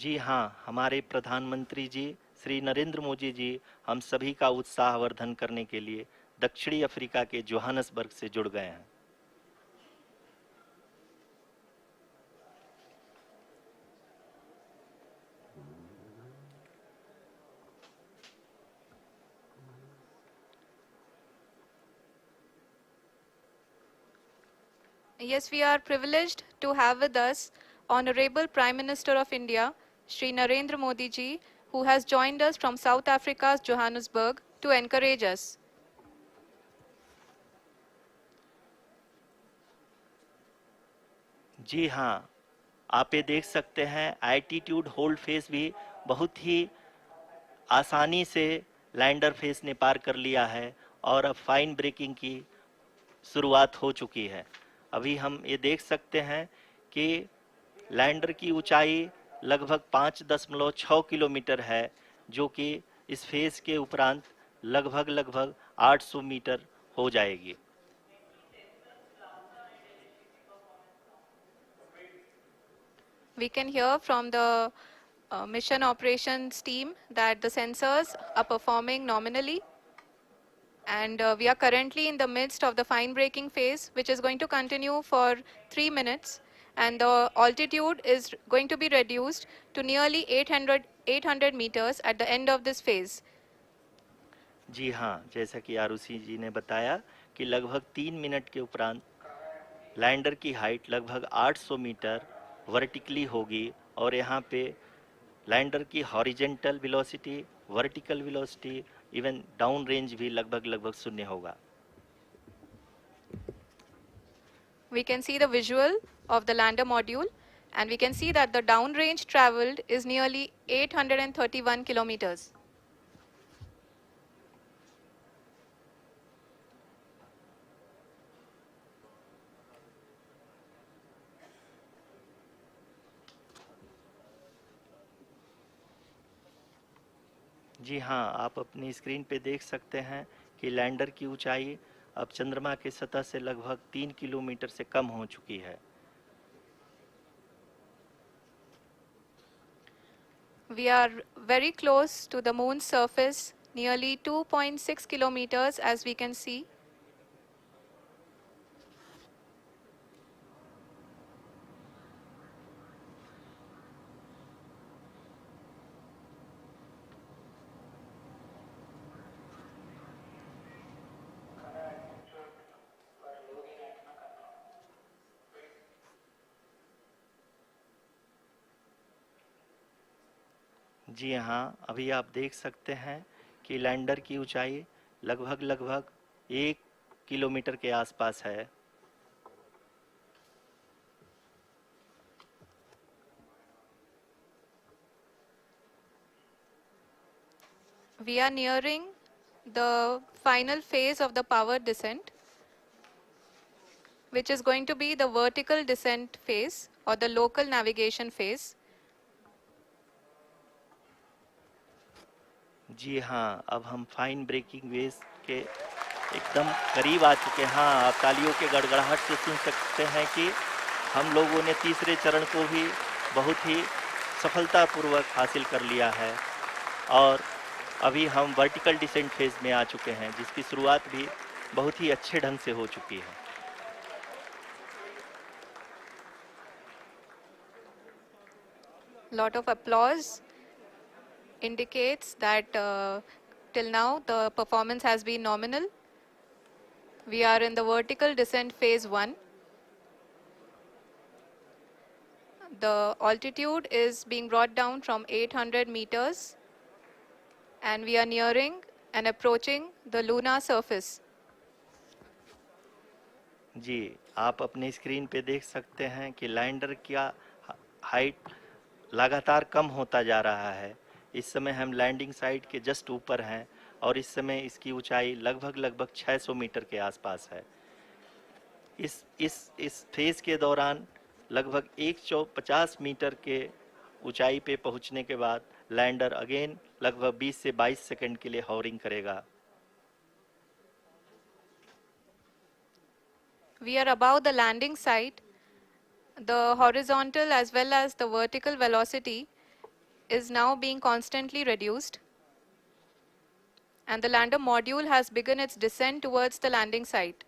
जी हाँ, हमारे प्रधानमंत्री जी श्री नरेंद्र मोदी जी हम सभी का उत्साहवर्धन करने के लिए दक्षिणी अफ्रीका के जोहानसबर्ग से जुड़ गए हैं।
Yes, we are privileged to have with us Honorable Prime Minister of India, Shri Narendra Modi ji, who has joined us from South Africa's Johannesburg to encourage us.
जी हाँ, आप ये देख सकते हैं एल्टीट्यूड होल्ड फेस भी बहुत ही आसानी से लैंडर फेस ने पार कर लिया है और अब फाइन ब्रेकिंग की शुरुआत हो चुकी है। अभी हम ये देख सकते हैं कि लैंडर की ऊंचाई लगभग 5.6 किलोमीटर है, जो कि इस फेज के उपरांत लगभग 800 मीटर हो जाएगी।
We can hear from the mission operations team that the sensors are performing nominally, and we are currently in the midst of the fine braking phase, which is going to continue for 3 minutes, and the altitude is going to be reduced to nearly 800 meters at the end of this phase.
जी हाँ, जैसा कि आरुषि जी ने बताया कि लगभग 3 minute के उपरांत lander की हाइट लगभग 800 मीटर वर्टिकली होगी और यहाँ पे लैंडर की horizontal velocity, vertical velocity, even down range भी लगभग शून्य होगा।
We can see the visual of the lander module, and we can see that the downrange traveled is nearly 831 kilometers.
जी हाँ, आप अपनी स्क्रीन पे देख सकते हैं कि लैंडर की ऊंचाई अब चंद्रमा के सतह से लगभग 3 किलोमीटर से कम हो चुकी है।
We are very close to the moon's surface, nearly 2.6 kilometers, as we can see.
जी हाँ, अभी आप देख सकते हैं कि लैंडर की ऊंचाई लगभग 1 किलोमीटर के आसपास है।
We are nearing the final phase of the power descent, which is going to be the vertical descent phase or the local navigation phase.
जी हाँ, अब हम फाइन ब्रेकिंग वेव के एकदम करीब आ चुके हैं। हाँ, आप तालियों के गड़गड़ाहट से सुन सकते हैं कि हम लोगों ने तीसरे चरण को भी बहुत ही सफलतापूर्वक हासिल कर लिया है और अभी हम वर्टिकल डिसेंट फेज में आ चुके हैं, जिसकी शुरुआत भी बहुत ही अच्छे ढंग से हो चुकी है।
Lot of applause indicates that till now the performance has been nominal. We are in the vertical descent phase 1. The altitude is being brought down from 800 meters, and we are nearing and approaching the lunar surface.
जी, आप अपने screen पे देख सकते हैं कि lander का height लगातार कम होता जा रहा है। इस समय हम लैंडिंग साइट के जस्ट ऊपर हैं और इस समय इसकी ऊंचाई लगभग 600 मीटर के आसपास है। इस फेज के दौरान लगभग 150 मीटर के ऊंचाई पे पहुंचने के बाद लैंडर अगेन लगभग 20 से 22 सेकंड के लिए हॉवरिंग करेगा।
We are above the landing site. The horizontal as well as the vertical velocity is now being constantly reduced, and the lander module has begun its descent towards the landing site.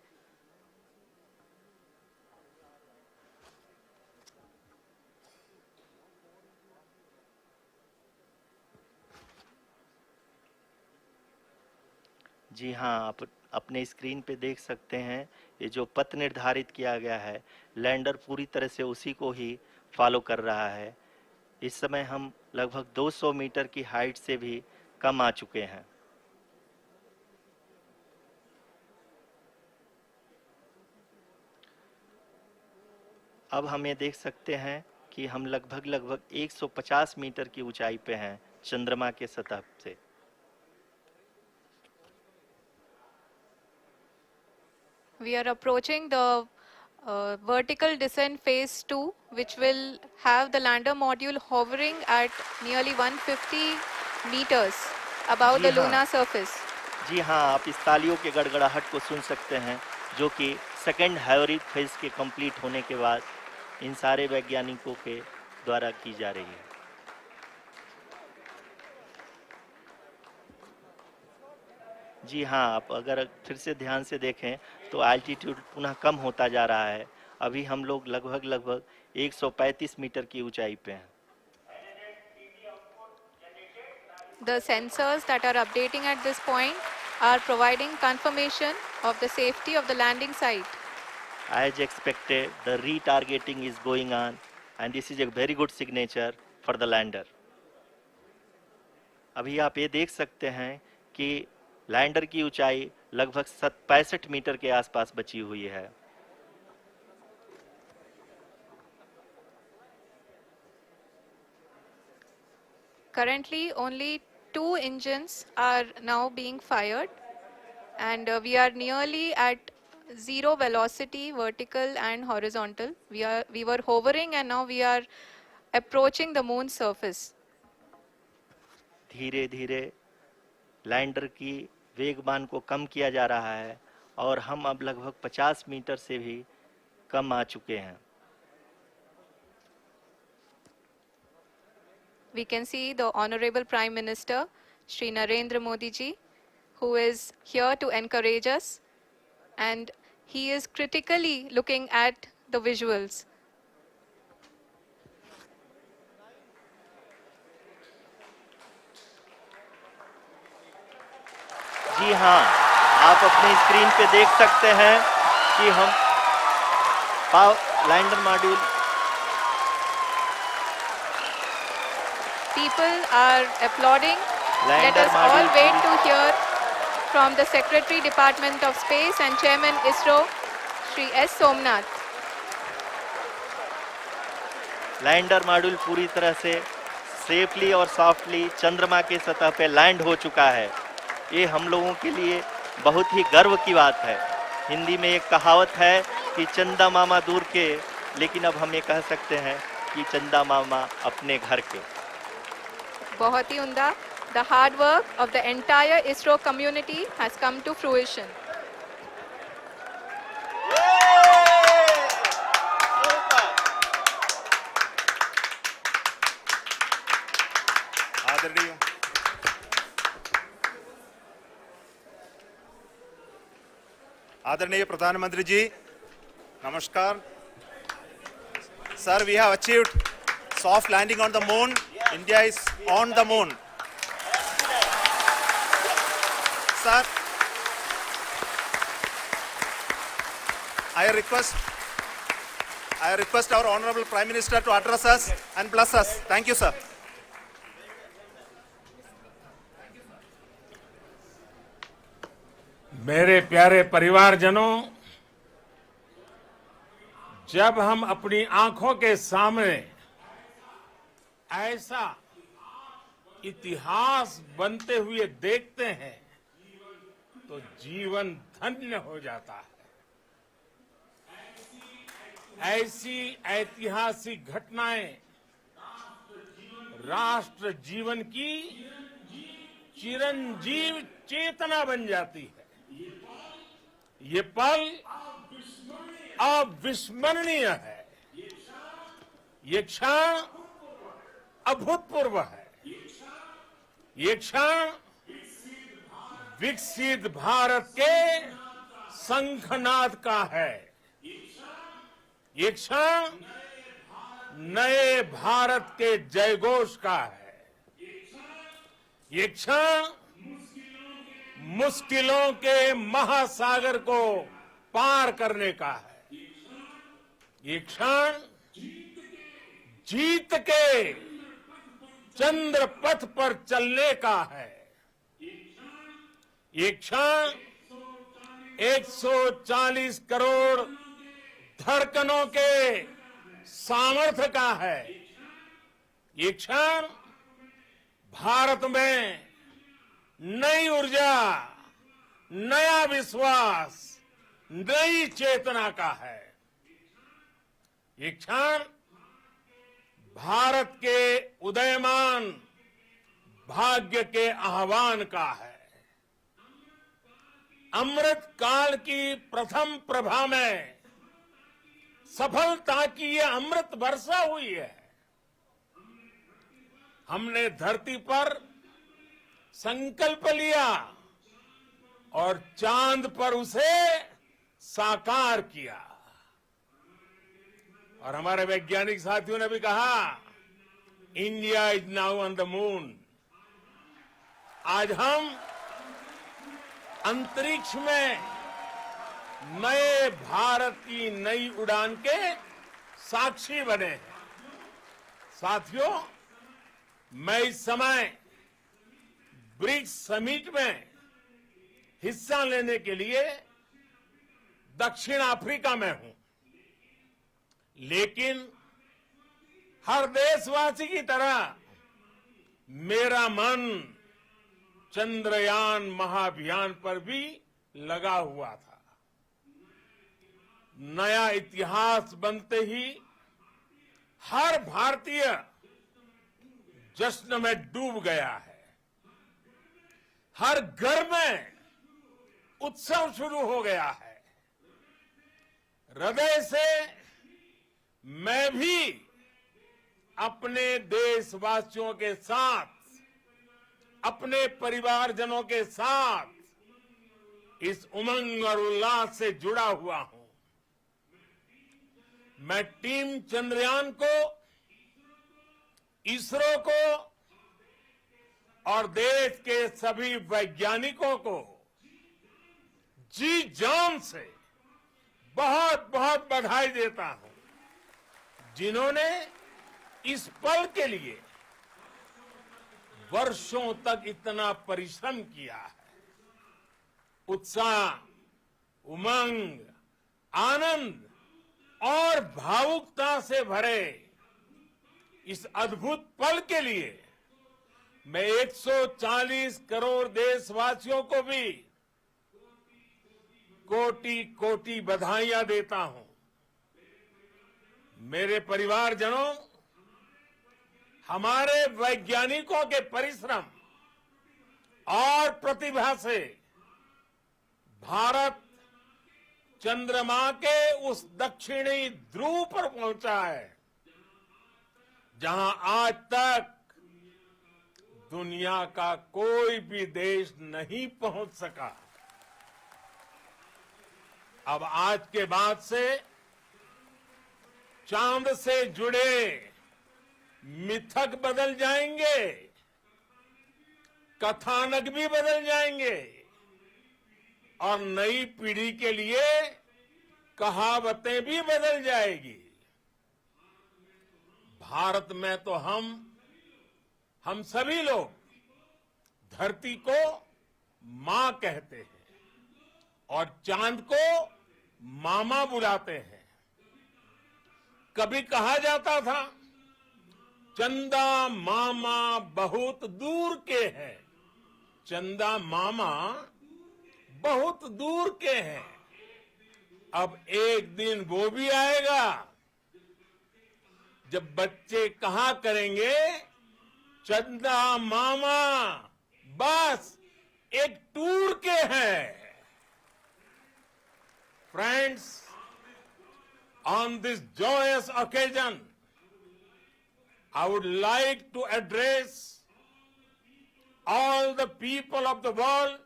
जी हाँ, आप अपने screen पे देख सकते हैं ये जो पथ निर्धारित किया गया है, लैंडर पूरी तरह से उसी को ही फॉलो कर रहा है। इस समय हम लगभग 200 मीटर की हाइट से भी कम आ चुके हैं। अब हम ये देख सकते हैं कि हम लगभग 150 मीटर की ऊंचाई पे हैं चंद्रमा के सतह से।
We are approaching the vertical descent phase 2, which will have the lander module hovering at nearly 150 meters above the lunar surface.
जी हाँ, आप इस तालियों के गड़गड़ाहट को सुन सकते हैं, जो कि सेकेंड हैवरिक फेज के कंप्लीट होने के बाद इन सारे वैज्ञानिकों के द्वारा की जा रही है। जी हाँ, आप अगर फिर से ध्यान से देखें तो एल्टीट्यूड पुनः कम होता जा रहा है। अभी हम लोग लगभग 135 मीटर की ऊंचाई पे हैं।
The sensors that are updating at this point are providing confirmation of the safety of the landing site.
As expected, the retargeting is going on, and this is a very good signature for the lander. अभी आप ये देख सकते हैं कि lander की ऊंचाई लगभग 65 मीटर के आसपास बची हुई है।
Currently, only 2 engines are now being fired, and we are nearly at zero velocity, vertical and horizontal. We were hovering, and now we are approaching the moon's surface.
धीरे धीरे लैंडर की वेगमान को कम किया जा रहा है और हम अब लगभग 50 मीटर से भी कम आ चुके हैं।
We can see the Honorable Prime Minister, Shri Narendra Modi ji, who is here to encourage us, and he is critically looking at the visuals.
जी हाँ, आप अपने स्क्रीन पे देख सकते हैं कि हम lander module
People are applauding. Let us all wait to hear from the Secretary Department of Space and Chairman ISRO, Shri S. Somnath.
Lander module पूरी तरह से सेफली और सॉफ्टली चंद्रमा के सतह पे लैंड हो चुका है। ये हम लोगों के लिए बहुत ही गर्व की बात है। हिंदी में एक कहावत है कि चंदा मामा दूर के, लेकिन अब हम ये कह सकते हैं कि चंदा मामा अपने घर के।
बहुत ही उम्दा. The hard work of the entire ISRO community has come to fruition.
आदरणीय प्रधानमंत्री जी, नमस्कार. Sir, we have achieved soft landing on the moon. India is on the moon. Sir, I request our Honorable Prime Minister to address us and bless us. Thank you, sir.
मेरे प्यारे परिवारजनों, जब हम अपनी आंखों के सामने ऐसा इतिहास बनते हुए देखते हैं तो जीवन धन्य हो जाता है। ऐसी ऐतिहासिक घटनाएं राष्ट्र जीवन की चिरंजीव चेतना बन जाती है। ये पल अविस्मरणीय है। ये क्षण अभूतपूर्व है। ये क्षण विकसित भारत के शंखनाद का है। ये क्षण नए भारत के जयघोष का है। ये क्षण मुश्किलों के महासागर को पार करने का है। ये क्षण जीत के चंद्र पथ पर चलने का है। ये क्षण 140 करोड़ धड़कनों के सामर्थ्य का है। ये क्षण भारत में नई ऊर्जा, नया विश्वास, नई चेतना का है। ये क्षण भारत के उदयमान भाग्य के आह्वान का है। अमृत काल की प्रथम प्रभा में सफलता की ये अमृत वर्षा हुई है। हमने धरती पर संकल्प लिया और चांद पर उसे साकार किया। और हमारे वैज्ञानिक साथियों ने भी कहा, India is now on the moon. आज हम अंतरिक्ष में नए भारत की नई उड़ान के साक्षी बने हैं। साथियों, मैं इस समय ब्रिक्स समिट में हिस्सा लेने के लिए दक्षिण अफ्रीका में हूं, लेकिन हर देशवासी की तरह मेरा मन चंद्रयान महाअभियान पर भी लगा हुआ था। नया इतिहास बनते ही हर भारतीय जश्न में डूब गया है। हर घर में उत्सव शुरू हो गया है। हृदय से मैं भी अपने देशवासियों के साथ, अपने परिवारजनों के साथ इस उमंग और उल्लास से जुड़ा हुआ हूं। मैं टीम चंद्रयान को, इसरो को और देश के सभी वैज्ञानिकों को जी जान से बहुत बहुत बधाई देता हूं, जिन्होंने इस पल के लिए वर्षों तक इतना परिश्रम किया है। उत्साह, उमंग, आनंद और भावुकता से भरे इस अद्भुत पल के लिए मैं 140 करोड़ देशवासियों को भी कोटि कोटि बधाइयां देता हूं। मेरे परिवारजनों, हमारे वैज्ञानिकों के परिश्रम और प्रतिभा से भारत चंद्रमा के उस दक्षिणी ध्रुव पर पहुंचा है, जहां आज तक दुनिया का कोई भी देश नहीं पहुंच सका। अब आज के बाद से चांद से जुड़े मिथक बदल जाएंगे, कथानक भी बदल जाएंगे और नई पीढ़ी के लिए कहावतें भी बदल जाएगी। भारत में तो हम सभी लोग धरती को मां कहते हैं और चांद को मामा बुलाते हैं। कभी कहा जाता था, चंदा मामा बहुत दूर के हैं। चंदा मामा बहुत दूर के हैं। अब एक दिन वो भी आएगा जब बच्चे कहा करेंगे, चंदा मामा बस एक टूर के हैं। Friends, on this joyous occasion, I would like to address all the people of the world,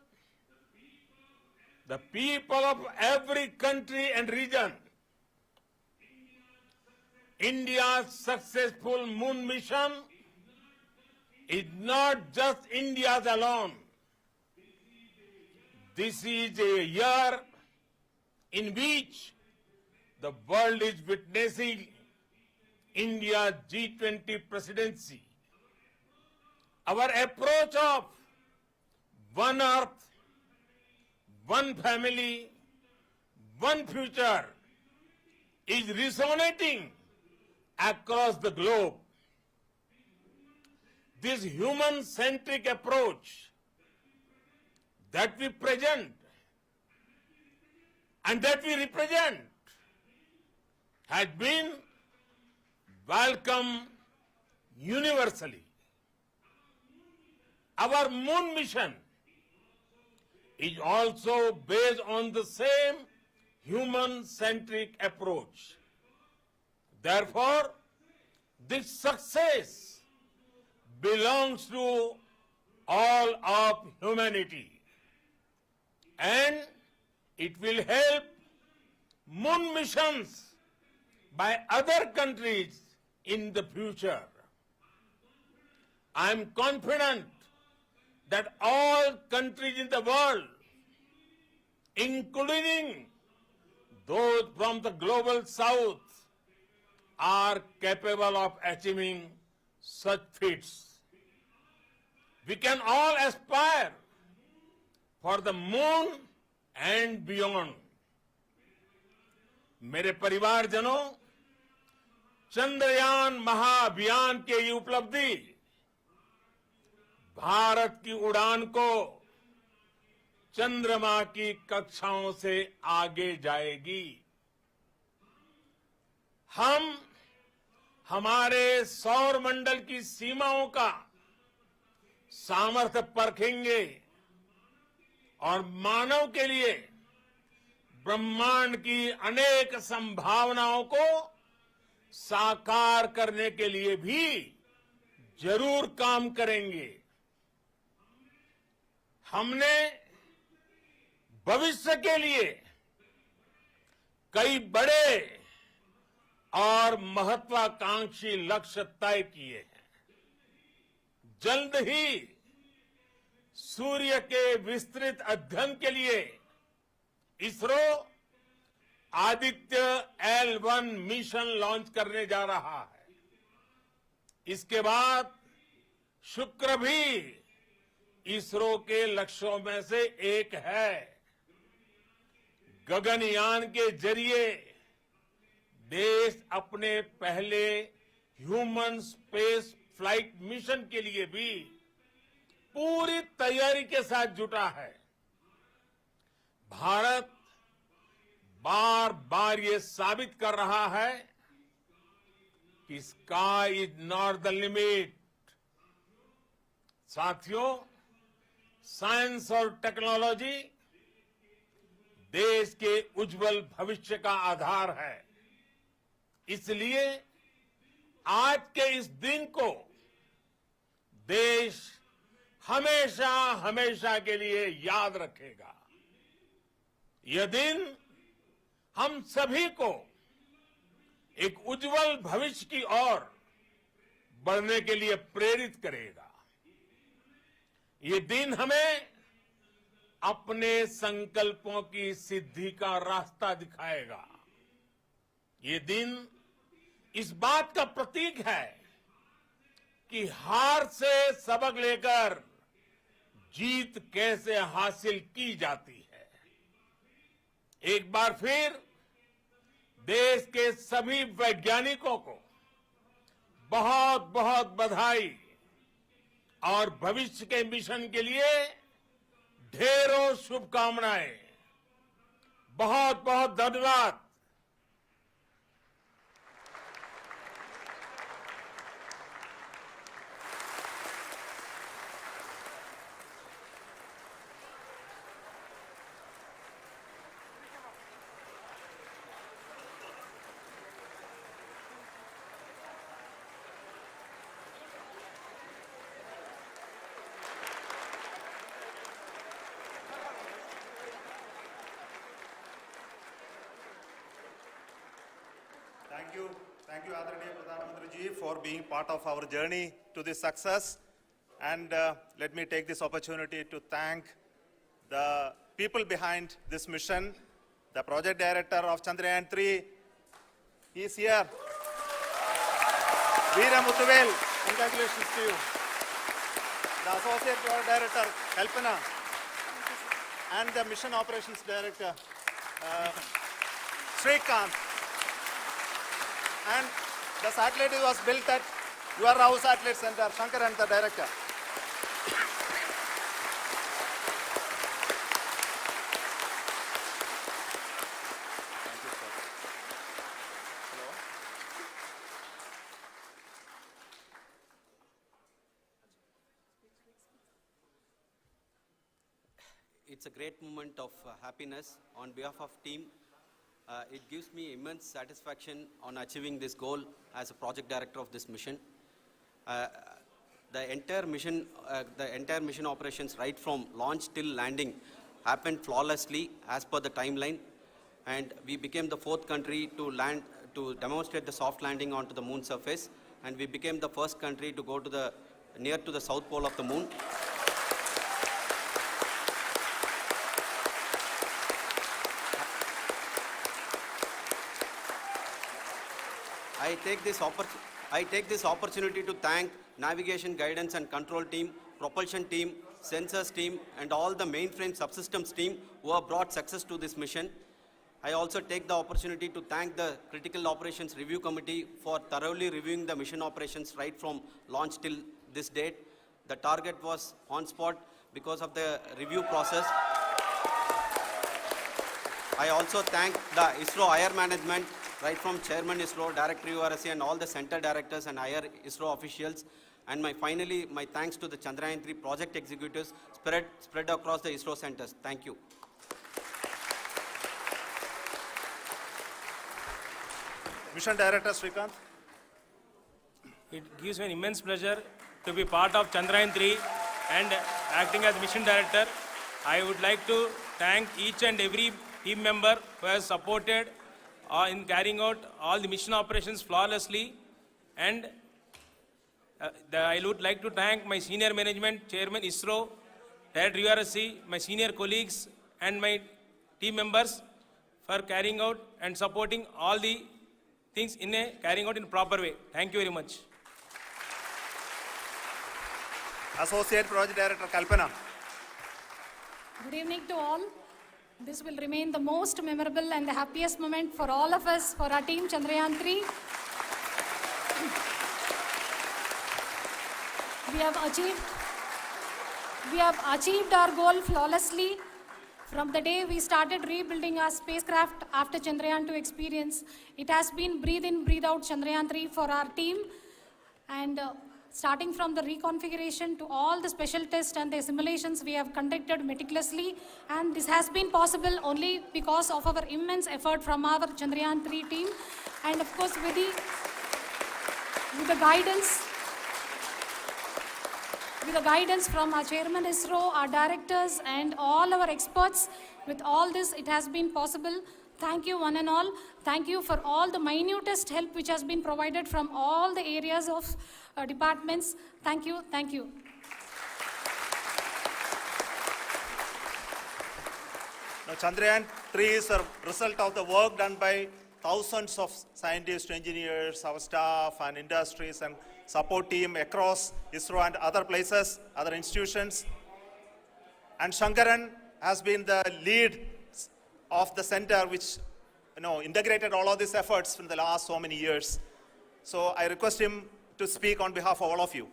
the people of every country and region, India's successful moon mission is not just India's alone. This is a year in which the world is witnessing India's G20 presidency. Our approach of one earth, one family, one future is resonating across the globe. This human-centric approach that we present and that we represent has been welcomed universally. Our moon mission is also based on the same human-centric approach. Therefore, this success belongs to all of humanity, and it will help moon missions by other countries in the future. I am confident that all countries in the world, including those from the global south, are capable of achieving such feats. We can all aspire for the moon and beyond. मेरे परिवारजनों, चंद्रयान महाअभियान के ये उपलब्धि भारत की उड़ान को चंद्रमा की कक्षाओं से आगे जाएगी। हम हमारे सौर मंडल की सीमाओं का सामर्थ्य परखेंगे और मानव के लिए ब्रह्मांड की अनेक संभावनाओं को साकार करने के लिए भी जरूर काम करेंगे। हमने भविष्य के लिए कई बड़े और महत्वाकांक्षी लक्ष्य तय किए हैं। जल्द ही सूर्य के विस्तृत अध्ययन के लिए ISRO Aditya L1 mission launch करने जा रहा है। इसके बाद शुक्र भी इसरो के लक्ष्यों में से एक है। गगनयान के जरिए देश अपने पहले ह्यूमन स्पेस फ्लाइट मिशन के लिए भी पूरी तैयारी के साथ जुटा है। भारत बार बार ये साबित कर रहा है कि sky is not the limit. साथियों, साइंस और टेक्नोलॉजी देश के उज्जवल भविष्य का आधार है। इसलिए आज के इस दिन को देश हमेशा हमेशा के लिए याद रखेगा। यह दिन हम सभी को एक उज्जवल भविष्य की ओर बढ़ने के लिए प्रेरित करेगा। ये दिन हमें अपने संकल्पों की सिद्धि का रास्ता दिखाएगा। ये दिन इस बात का प्रतीक है कि हार से सबक लेकर जीत कैसे हासिल की जाती है। एक बार फिर देश के सभी वैज्ञानिकों को बहुत बहुत बधाई और भविष्य के मिशन के लिए ढेरों शुभकामनाएं। बहुत बहुत धन्यवाद।
Thank you, Adranaya Pradhan Mantri ji, for being part of our journey to this success. And let me take this opportunity to thank the people behind this mission, the project director of Chandrayaan-3. He is here. Veera Muthuvel, congratulations to you. The associate project director, Kalpana, and the mission operations director, Srikanth. And the satellite was built at your house satellite center, Shankar, and the director.
It's a great moment of happiness on behalf of team. It gives me immense satisfaction on achieving this goal as a project director of this mission. The entire mission operations right from launch till landing happened flawlessly as per the timeline, and we became the 4th country to demonstrate the soft landing onto the moon surface, and we became the first country to go to near to the south pole of the moon. I take this opportunity to thank navigation, guidance and control team, propulsion team, sensors team, and all the mainframe subsystems team who have brought success to this mission. I also take the opportunity to thank the Critical Operations Review Committee for thoroughly reviewing the mission operations right from launch till this date. The target was on spot because of the review process. I also thank the ISRO higher management, right from Chairman ISRO, Director URSC, and all the center directors and higher ISRO officials. And finally, my thanks to the Chandrayaan-3 project executives spread across the ISRO centers. Thank you.
Mission Director Srikanth.
It gives me an immense pleasure to be part of Chandrayaan-3 and acting as Mission Director. I would like to thank each and every team member who has supported in carrying out all the mission operations flawlessly. And I would like to thank my senior management, Chairman ISRO, Director URSC, my senior colleagues and my team members for carrying out and supporting all the things carrying out in a proper way. Thank you very much.
Associate Project Director Kalpana.
Good evening to all. This will remain the most memorable and the happiest moment for all of us, for our team Chandrayaan-3. We have achieved our goal flawlessly. From the day we started rebuilding our spacecraft after Chandrayaan-2 experience, it has been breathe in, breathe out Chandrayaan-3 for our team. And starting from the reconfiguration to all the special tests and the simulations we have conducted meticulously, and this has been possible only because of our immense effort from our Chandrayaan-3 team, and of course with the guidance from our Chairman ISRO, our directors and all our experts. With all this, it has been possible. Thank you one and all. Thank you for all the minutest help which has been provided from all the areas of departments. Thank you. Thank you.
Now, Chandrayaan-3 is a result of the work done by thousands of scientists, engineers, our staff and industries and support team across ISRO and other places, other institutions. And Shankaran has been the lead of the center which integrated all of these efforts in the last so many years. So I request him to speak on behalf of all of you.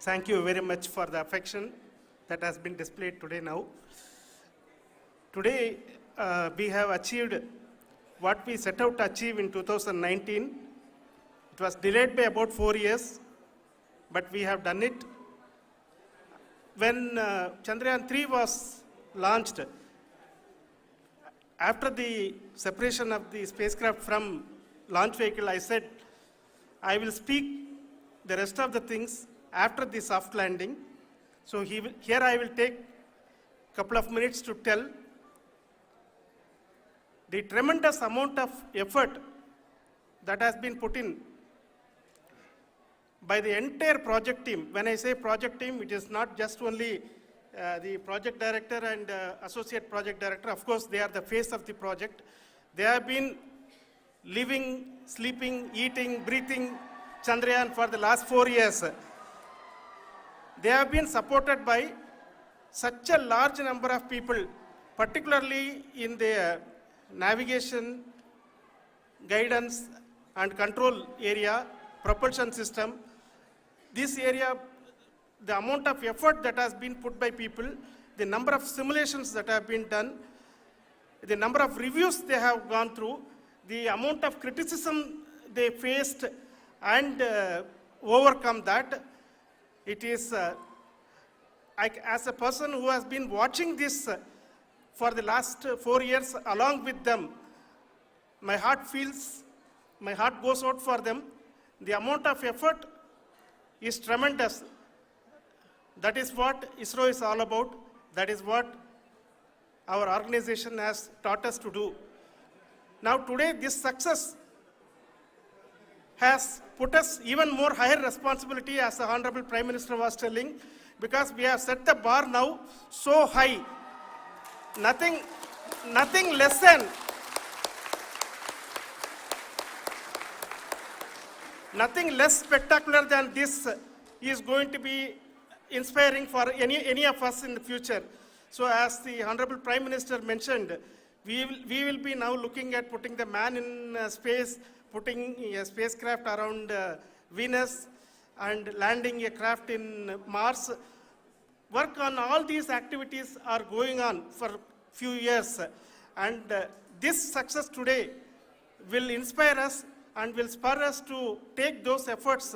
Thank you very much for the affection that has been displayed today now. Today, we have achieved what we set out to achieve in 2019. It was delayed by about 4 years, but we have done it. When Chandrayaan-3 was launched, after the separation of the spacecraft from launch vehicle, I said, I will speak the rest of the things after the soft landing. So here I will take a couple of minutes to tell the tremendous amount of effort that has been put in by the entire project team. When I say project team, it is not just only the project director and associate project director. Of course, they are the face of the project. They have been living, sleeping, eating, breathing Chandrayaan for the last 4 years. They have been supported by such a large number of people, particularly in the navigation, guidance and control area, propulsion system. This area, the amount of effort that has been put by people, the number of simulations that have been done, the number of reviews they have gone through, the amount of criticism they faced and overcome that. It is, as a person who has been watching this for the last 4 years along with them, my heart goes out for them. The amount of effort is tremendous. That is what ISRO is all about. That is what our organization has taught us to do. Now today, this success has put us even more higher responsibility, as the Honorable Prime Minister was telling, because we have set the bar now so high. Nothing less than nothing less spectacular than this is going to be inspiring for any of us in the future. So as the Honorable Prime Minister mentioned, we will be now looking at putting the man in space, putting a spacecraft around Venus and landing a craft in Mars. Work on all these activities are going on for few years. And this success today will inspire us and will spur us to take those efforts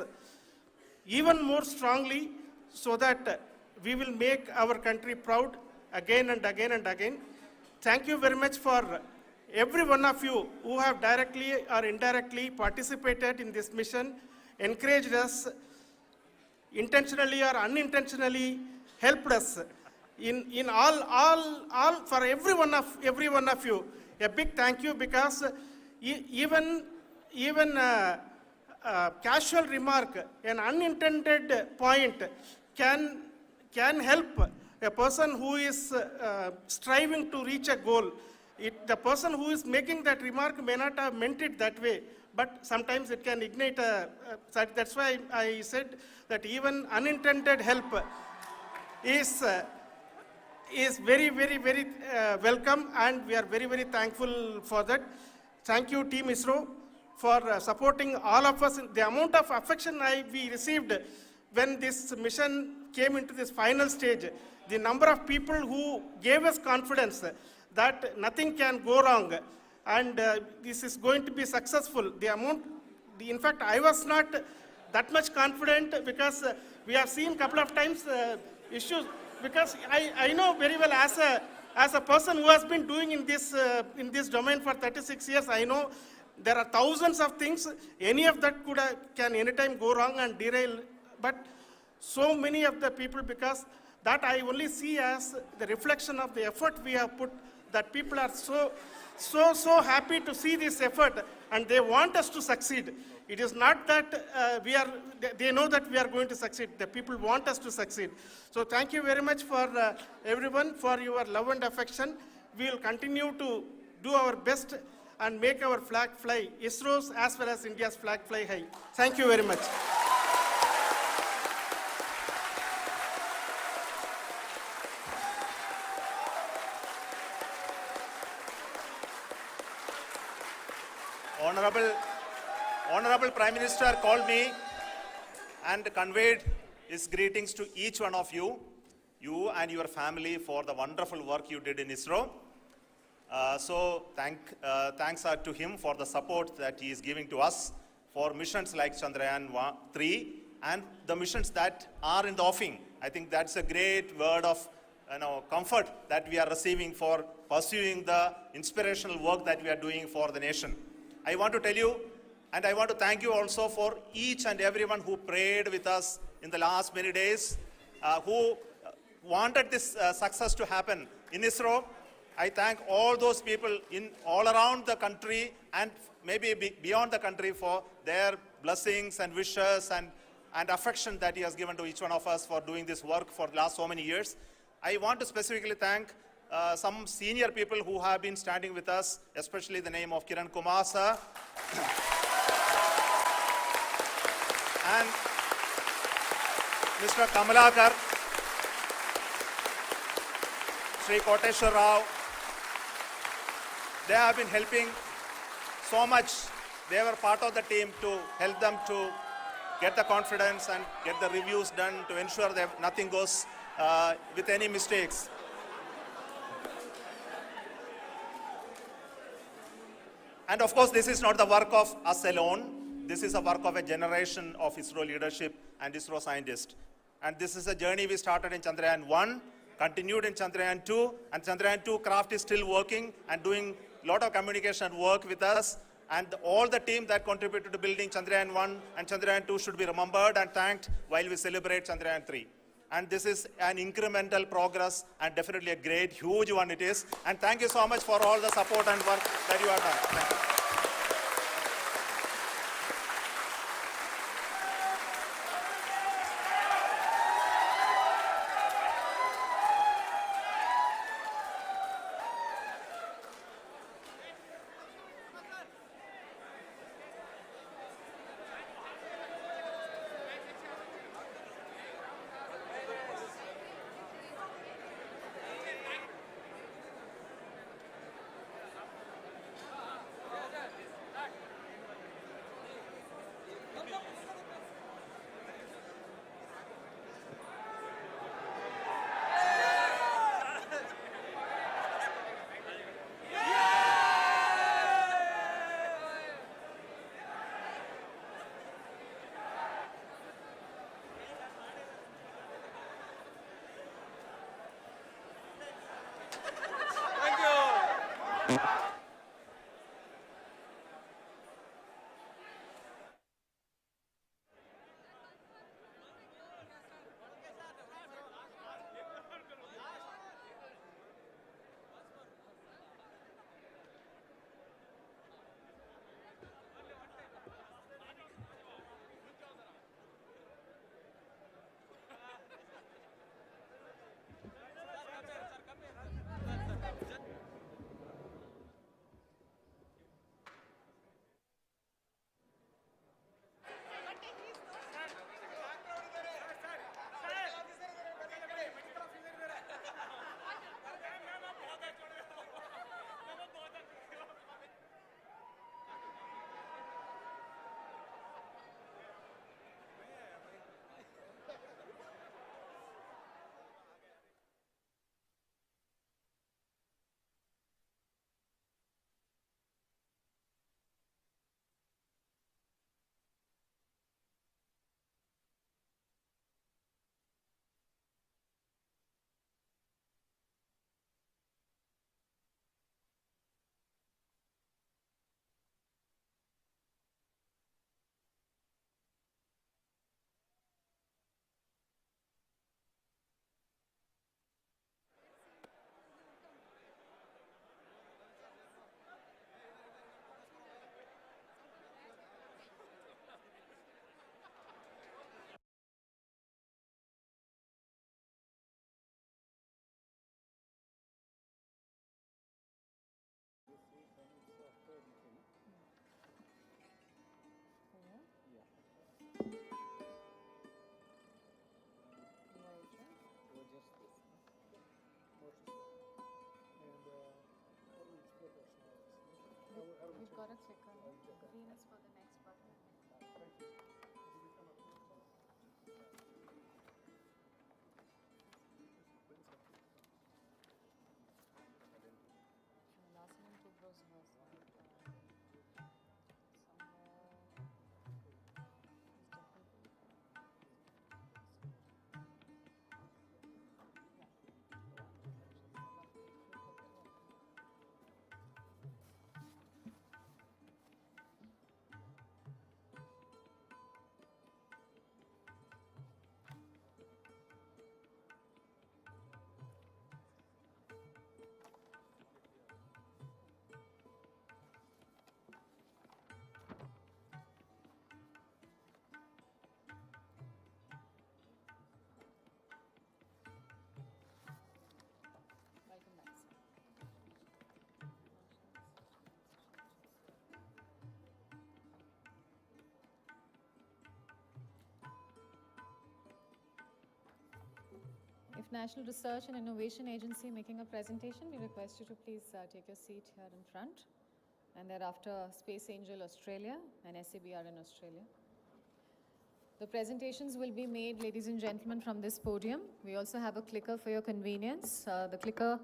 even more strongly, so that we will make our country proud again and again and again. Thank you very much for every one of you who have directly or indirectly participated in this mission, encouraged us, intentionally or unintentionally helped us in all for every one of you. A big thank you, because even casual remark, an unintended point can help a person who is striving to reach a goal. The person who is making that remark may not have meant it that way, but sometimes it can ignite that's why I said that even unintended help is very, very, very welcome, and we are very, very thankful for that. Thank you, Team ISRO, for supporting all of us. The amount of affection we received when this mission came into this final stage, the number of people who gave us confidence that nothing can go wrong and this is going to be successful. In fact, I was not that much confident, because we have seen couple of times issues, because I know very well as a person who has been doing in this domain for 36 years, I know there are thousands of things. Any of that can anytime go wrong and derail. But so many of the people, because that I only see as the reflection of the effort we have put, that people are so happy to see this effort and they want us to succeed. It is not that they know that we are going to succeed. The people want us to succeed. So thank you very much for everyone for your love and affection. We will continue to do our best and make our flag fly, ISRO's as well as India's flag fly high. Thank you very much.
Honorable Prime Minister called me and conveyed his greetings to each one of you and your family, for the wonderful work you did in ISRO. Thanks are to him for the support that he is giving to us for missions like Chandrayaan-3 and the missions that are in the offing. I think that's a great word of comfort that we are receiving for pursuing the inspirational work that we are doing for the nation. I want to tell you, and I want to thank you also for each and everyone who prayed with us in the last many days, who wanted this success to happen in ISRO. I thank all those people in all around the country and maybe beyond the country for their blessings and wishes and affection that he has given to each one of us for doing this work for the last so many years. I want to specifically thank some senior people who have been standing with us, especially the name of Kiran Kumar sir and Mr. Kamalakar, Sri Koteshwar Rao. They have been helping so much. They were part of the team to help them to get the confidence and get the reviews done to ensure that nothing goes with any mistakes. And of course, this is not the work of us alone. This is a work of a generation of ISRO leadership and ISRO scientists. And this is a journey we started in Chandrayaan-1, continued in Chandrayaan-2, and Chandrayaan-2 craft is still working and doing a lot of communication work with us. And all the team that contributed to building Chandrayaan-1 and Chandrayaan-2 should be remembered and thanked while we celebrate Chandrayaan-3. And this is an incremental progress and definitely a great, huge one it is. And thank you so much for all the support and work that you have done. Thank you.
Got a clicker. Green is for the next button. Last one to close was somewhere.
of National Research and Innovation Agency making a presentation. We request you to please take your seat here in front. And thereafter, Space Angel Australia and SABR in Australia. The presentations will be made, ladies and gentlemen, from this podium. We also have a clicker for your convenience. The clicker,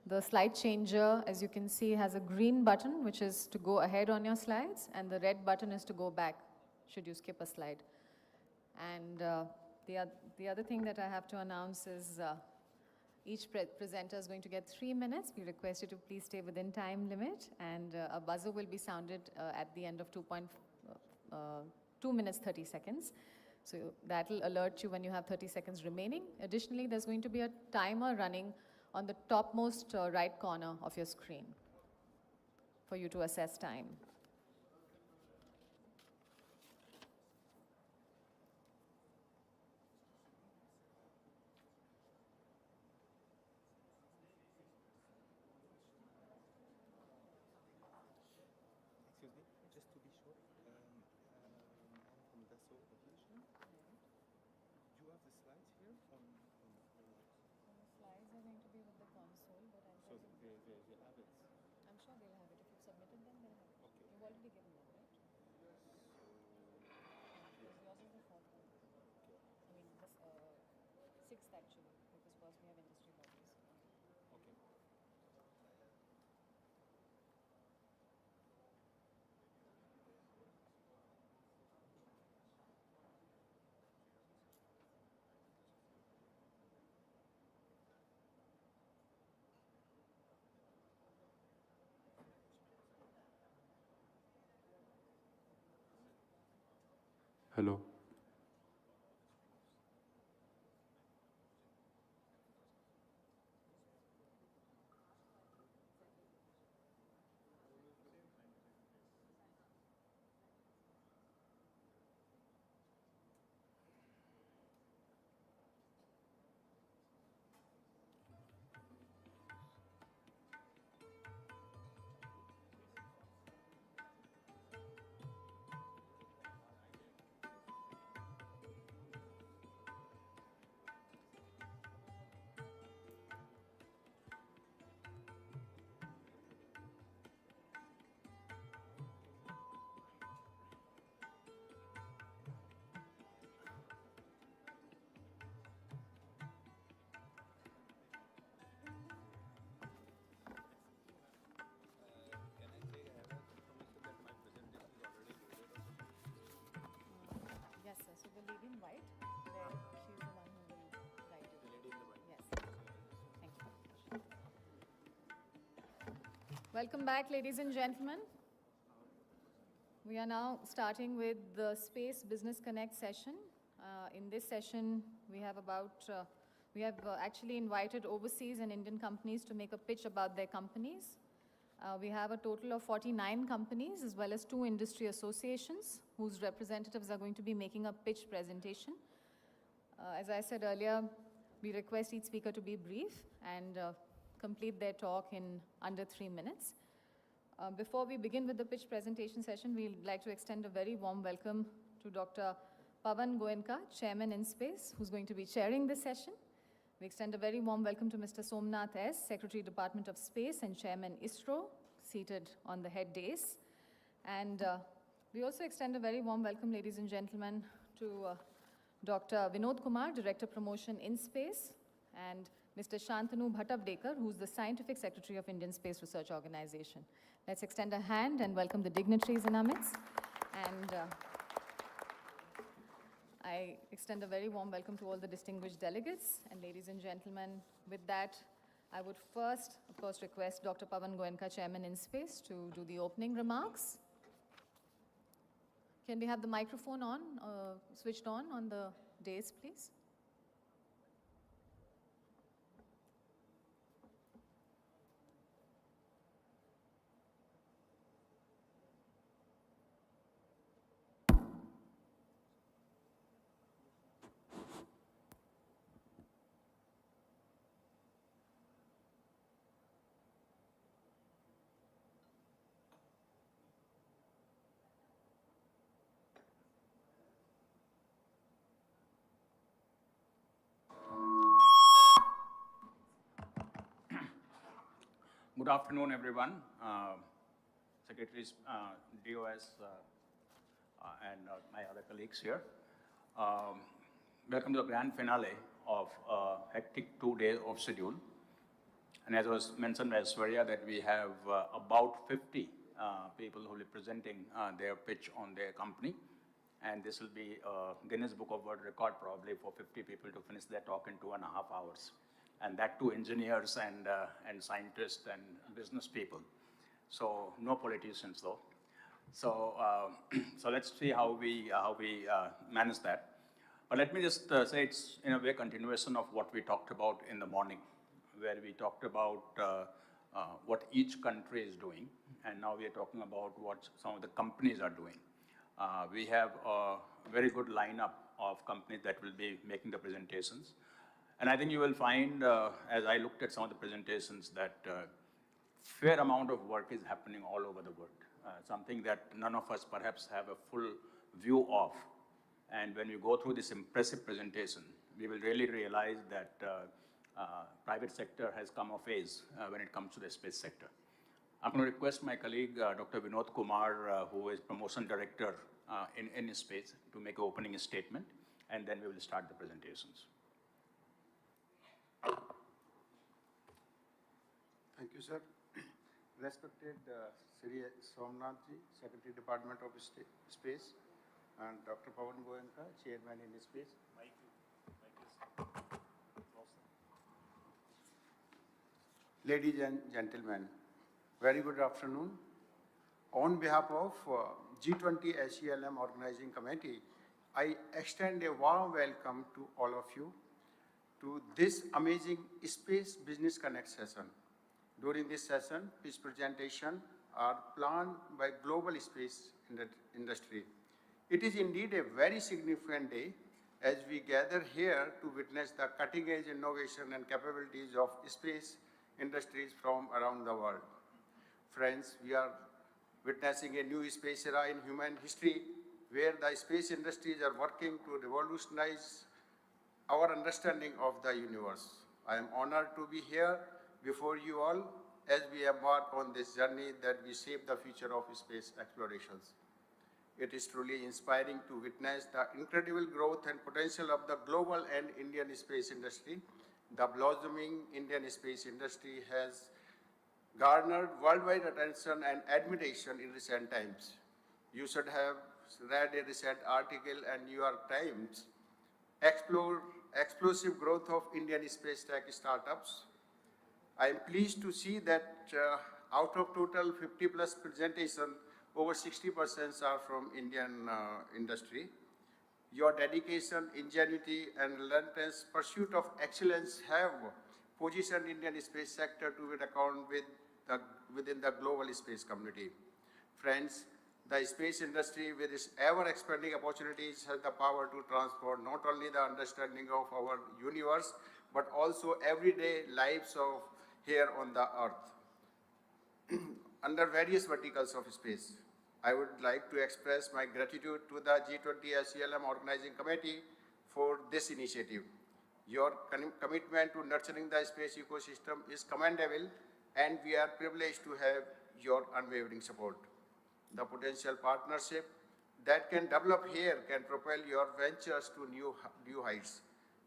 the slide changer, as you can see, has a green button, which is to go ahead on your slides, and the red button is to go back, should you skip a slide. And the other thing that I have to announce is each presenter is going to get 3 minutes. We request you to please stay within time limit, and a buzzer will be sounded at the end of 2 minutes 30 seconds. So that will alert you when you have 30 seconds remaining. Additionally, there's going to be a timer running on the topmost right corner of your screen for you to assess time.
Excuse me, just to be sure, I'm from the Dassault location. Do you have the slides here on
The slides are going to be with the console, but I'll
so they have it.
I'm sure they'll have it. If you've submitted them, they'll have it.
Okay.
You've already given them, right? Because yours is the fourth one.
Okay.
I mean, this sixth actually, because first we have industry bodies.
Okay. Hello. Can I say I have a confirmation that my presentation is already loaded or something?
Yes, sir. So the lady in white, there, she's the one who will guide you.
The lady in the white.
Yes. Thank you. Welcome back, ladies and gentlemen. We are now starting with the Space Business Connect session. In this session, we have actually invited overseas and Indian companies to make a pitch about their companies. We have a total of 49 companies as well as 2 industry associations whose representatives are going to be making a pitch presentation. As I said earlier, we request each speaker to be brief and complete their talk in under 3 minutes. Before we begin with the pitch presentation session, we'd like to extend a very warm welcome to Dr. Pavan Goenka, Chairman InSpace, who's going to be chairing this session. We extend a very warm welcome to Mr. Somnath S., Secretary, Department of Space and Chairman ISRO, seated on the head dais. And we also extend a very warm welcome, ladies and gentlemen, to Dr. Vinod Kumar, Director Promotion InSpace, and Mr. Shantanu Bhattavdekar, who's the Scientific Secretary of Indian Space Research Organization. Let's extend a hand and welcome the dignitaries in our midst. And I extend a very warm welcome to all the distinguished delegates. And ladies and gentlemen, with that, I would first, of course, request Dr. Pavan Goenka, Chairman InSpace, to do the opening remarks. Can we have the microphone on, switched on the dais, please?
Good afternoon, everyone. Secretaries, DOS, and my other colleagues here. Welcome to the grand finale of a hectic 2 days of schedule. And as was mentioned by Swarya, that we have about 50 people who will be presenting their pitch on their company. And this will be a Guinness Book of World Record probably for 50 people to finish their talk in 2.5 hours. And that too engineers and scientists and business people. So no politicians though. So, so let's see how we manage that. But let me just say it's in a way continuation of what we talked about in the morning, where we talked about what each country is doing. And now we are talking about what some of the companies are doing. We have a very good lineup of companies that will be making the presentations. And I think you will find, as I looked at some of the presentations, that fair amount of work is happening all over the world. Something that none of us perhaps have a full view of. And when you go through this impressive presentation, we will really realize that private sector has come of age when it comes to the space sector. I'm going to request my colleague, Dr. Vinod Kumar, who is Promotion Director in space, to make an opening statement, and then we will start the presentations.
Thank you, sir. Respected Sri Somnath-ji, Secretary Department of Space, and Dr. Pawan Goenka, Chairman in Space. Ladies and gentlemen, very good afternoon. On behalf of G20 SELM Organizing Committee, I extend a warm welcome to all of you to this amazing Space Business Connect session. During this session, this presentation are planned by global space industry. It is indeed a very significant day as we gather here to witness the cutting-edge innovation and capabilities of space industries from around the world. Friends, we are witnessing a new space era in human history where the space industries are working to revolutionize our understanding of the universe. I am honored to be here before you all as we embark on this journey that we shape the future of space explorations. It is truly inspiring to witness the incredible growth and potential of the global and Indian space industry. The blossoming Indian space industry has garnered worldwide attention and admiration in recent times. You should have read a recent article in New York Times, Explosive Growth of Indian Space Tech Startups. I am pleased to see that out of total 50 plus presentation, over 60% are from Indian industry. Your dedication, ingenuity, and relentless pursuit of excellence have positioned Indian space sector to be reckoned with within the global space community. Friends, the space industry with its ever-expanding opportunities has the power to transform not only the understanding of our universe, but also everyday lives of here on the Earth. Under various verticals of space, I would like to express my gratitude to the G20 SELM Organizing Committee for this initiative. Your commitment to nurturing the space ecosystem is commendable, and we are privileged to have your unwavering support. The potential partnership that can develop here can propel your ventures to new heights.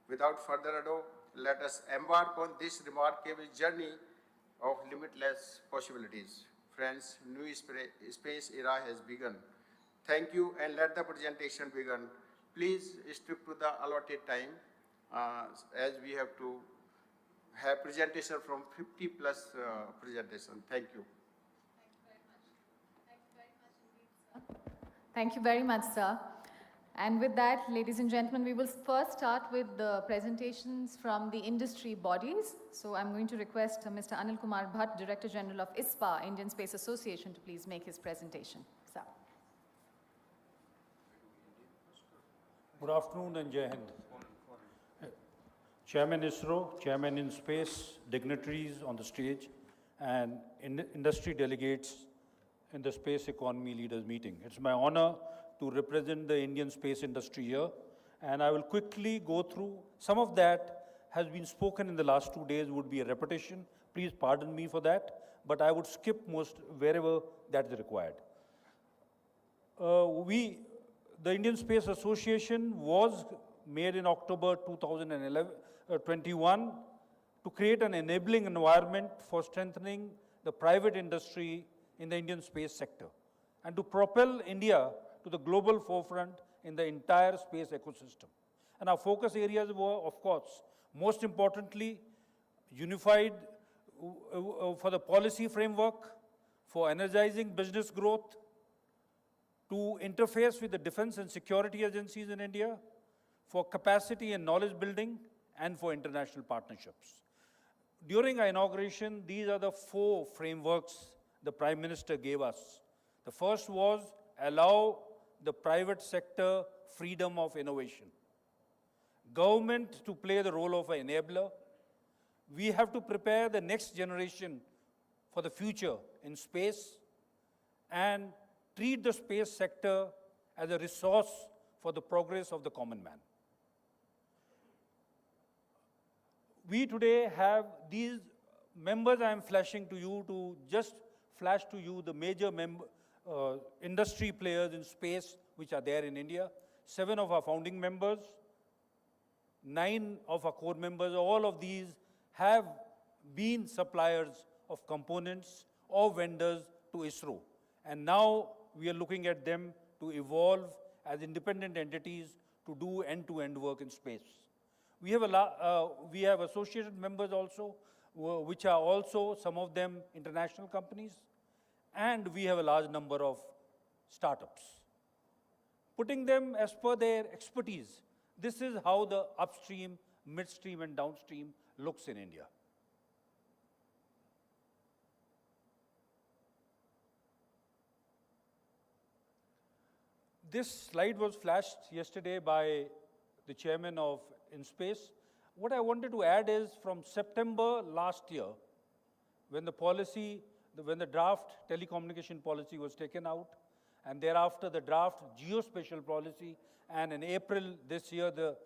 Without further ado, let us embark on this remarkable journey of limitless possibilities. Friends, new space era has begun. Thank you, and let the presentation begin. Please stick to the allotted time as we have to have presentation from 50 plus presentation. Thank you.
Thank you very much, sir. And with that, ladies and gentlemen, we will first start with the presentations from the industry bodies. So I'm going to request Mr. Anil Kumar Bhatt, Director General of ISPA, Indian Space Association, to please make his presentation. Sir.
Good afternoon and Jai Hind. Chairman ISRO, Chairman in Space, dignitaries on the stage, and industry delegates in the Space Economy Leaders Meeting. It's my honor to represent the Indian space industry here, and I will quickly go through some of that has been spoken in the last 2 days would be a repetition. Please pardon me for that, but I would skip most wherever that is required. The Indian Space Association was made in October 2021 to create an enabling environment for strengthening the private industry in the Indian space sector and to propel India to the global forefront in the entire space ecosystem. And our focus areas were, of course, most importantly, unified for the policy framework, for energizing business growth, to interface with the defense and security agencies in India, for capacity and knowledge building, and for international partnerships. During our inauguration, these are the 4 frameworks the Prime Minister gave us. The first was allow the private sector freedom of innovation. Government to play the role of an enabler. We have to prepare the next generation for the future in space and treat the space sector as a resource for the progress of the common man. We today have these members I am flashing to you to just flash to you the major industry players in space which are there in India. 7 of our founding members, 9 of our core members, all of these have been suppliers of components or vendors to ISRO. And now we are looking at them to evolve as independent entities to do end-to-end work in space. We have associated members also, which are also some of them international companies, and we have a large number of startups. Putting them as per their expertise, this is how the upstream, midstream, and downstream looks in India. This slide was flashed yesterday by the chairman of InSpace. What I wanted to add is from September last year, when the draft telecommunication policy was taken out, and thereafter the draft geospatial policy, and in April this year, the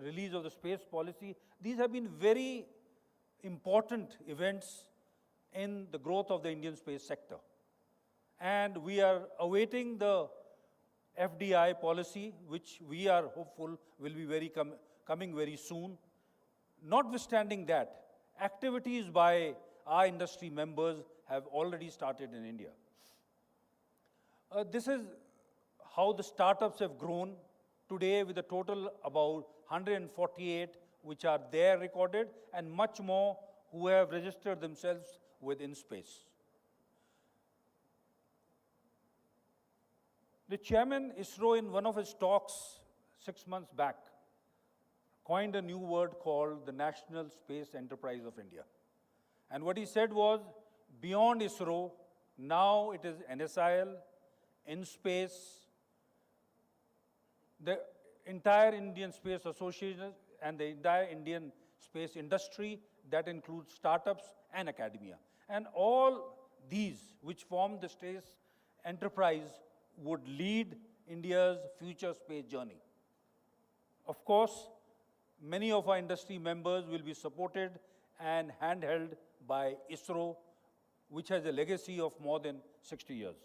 release of the space policy, these have been very important events in the growth of the Indian space sector. And we are awaiting the FDI policy, which we are hopeful will be coming very soon. Notwithstanding that, activities by our industry members have already started in India. This is how the startups have grown today, with a total about 148 which are there recorded, and much more who have registered themselves with InSpace. The chairman ISRO, in one of his talks 6 months back, coined a new word called the National Space Enterprise of India. And what he said was, beyond ISRO, now it is NSIL, InSpace, the entire Indian Space Association, and the entire Indian space industry, that includes startups and academia. And all these, which form the space enterprise, would lead India's future space journey. Of course, many of our industry members will be supported and handheld by ISRO, which has a legacy of more than 60 years.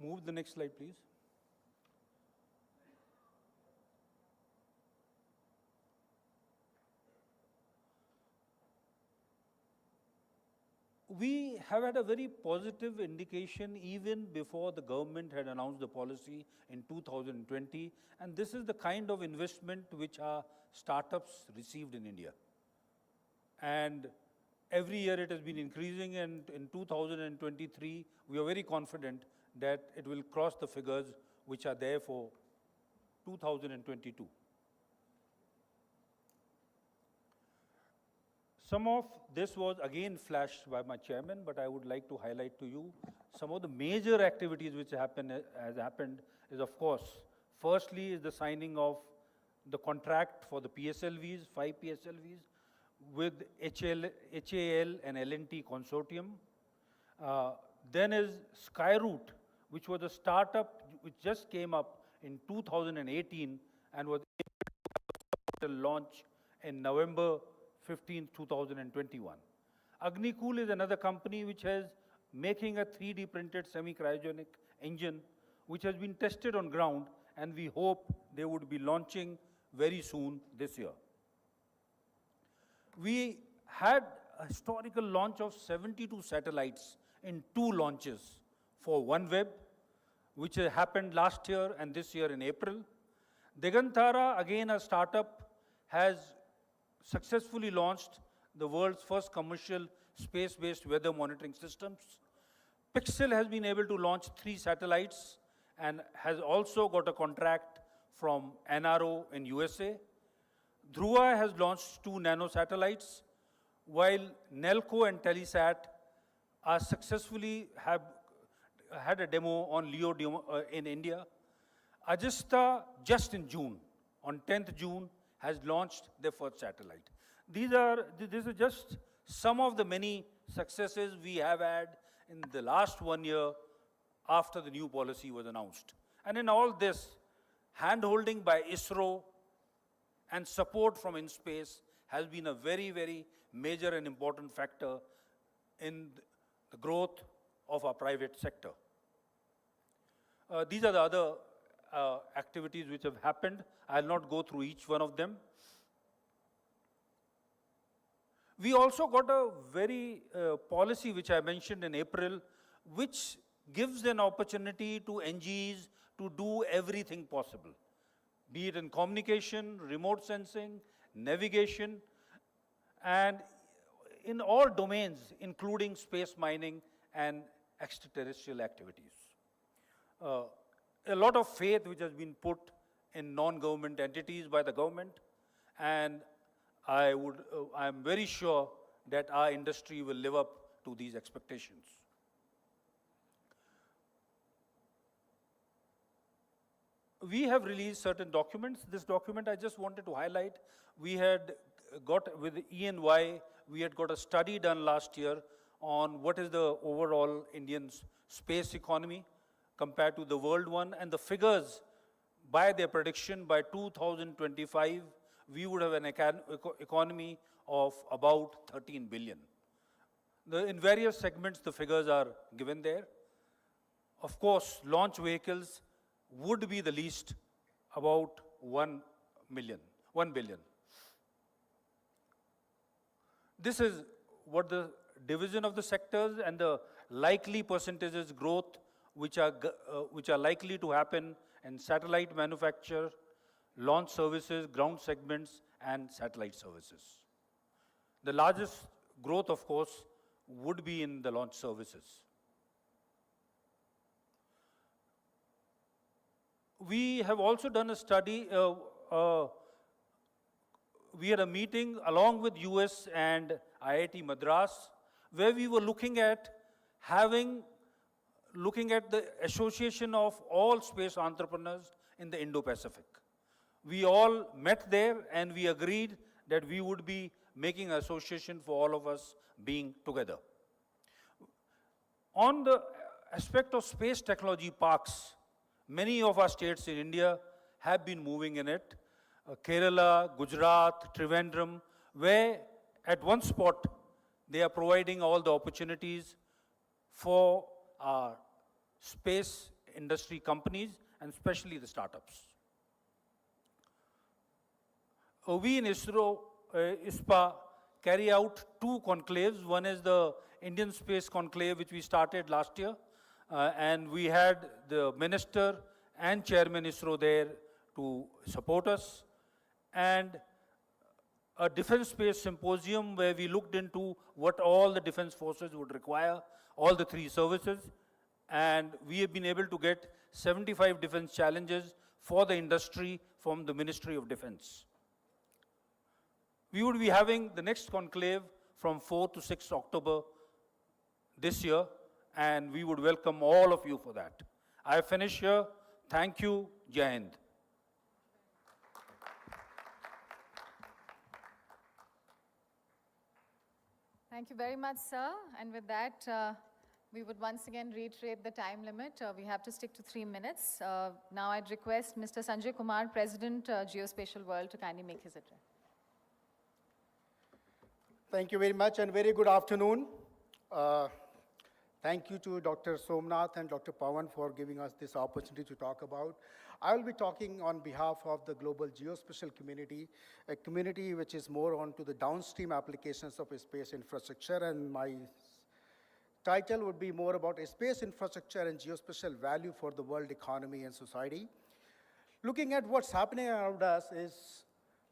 Move the next slide, please. We have had a very positive indication even before the government had announced the policy in 2020, and this is the kind of investment which our startups received in India. And every year it has been increasing, and in 2023, we are very confident that it will cross the figures which are there for 2022. Some of this was again flashed by my chairman, but I would like to highlight to you some of the major activities which has happened is, of course, firstly is the signing of the contract for the PSLVs, 5 PSLVs, with HAL and L&T consortium. Then is Skyroot, which was a startup which just came up in 2018 and was able to launch in November 15, 2021. Agnikul is another company which is making a 3D printed semi-cryogenic engine which has been tested on ground, and we hope they would be launching very soon this year. We had a historical launch of 72 satellites in 2 launches for OneWeb, which happened last year and this year in April. Digantara, again a startup, has successfully launched the world's first commercial space-based weather monitoring systems. Pixel has been able to launch 3 satellites and has also got a contract from NRO in USA. Dhruva has launched 2 nano satellites, while Nelco and Telesat are successfully have had a demo on LEO in India. Ajista, just in June, on 10th June, has launched their first satellite. This is just some of the many successes we have had in the last 1 year after the new policy was announced. And in all this, hand-holding by ISRO and support from InSpace has been a very, very major and important factor in the growth of our private sector. These are the other activities which have happened. I'll not go through each one of them. We also got a very policy which I mentioned in April, which gives an opportunity to NGs to do everything possible, be it in communication, remote sensing, navigation, and in all domains, including space mining and extraterrestrial activities. A lot of faith which has been put in non-government entities by the government, and I'm very sure that our industry will live up to these expectations. We have released certain documents. This document I just wanted to highlight. We had got, with E&Y, we had got a study done last year on what is the overall Indian space economy compared to the world one, and the figures by their prediction by 2025, we would have an economy of about 13 billion. In various segments, the figures are given there. Of course, launch vehicles would be the least, about 1 billion. This is what the division of the sectors and the likely percentages growth which are likely to happen in satellite manufacture, launch services, ground segments, and satellite services. The largest growth, of course, would be in the launch services. We have also done a study. We had a meeting along with US and IIT Madras, where we were looking at the association of all space entrepreneurs in the Indo-Pacific. We all met there and we agreed that we would be making an association for all of us being together. On the aspect of space technology parks, many of our states in India have been moving in it. Kerala, Gujarat, Trivandrum, where at one spot they are providing all the opportunities for our space industry companies and especially the startups. We in ISRO, ISPA, carry out 2 conclaves. One is the Indian Space Conclave, which we started last year, and we had the minister and chairman ISRO there to support us, and a defense space symposium where we looked into what all the defense forces would require, all the 3 services, and we have been able to get 75 defense challenges for the industry from the Ministry of Defense. We would be having the next conclave from 4th to 6th October this year, and we would welcome all of you for that. I finish here. Thank you. Jai Hind.
Thank you very much, sir. And with that, we would once again reiterate the time limit. We have to stick to 3 minutes. Now I'd request Mr. Sanjay Kumar, President, Geospatial World, to kindly make his address.
Thank you very much and very good afternoon. Thank you to Dr. Somnath and Dr. Pawan for giving us this opportunity to talk about. I will be talking on behalf of the global geospatial community, a community which is more on to the downstream applications of space infrastructure, and my title would be more about space infrastructure and geospatial value for the world economy and society. Looking at what's happening around us is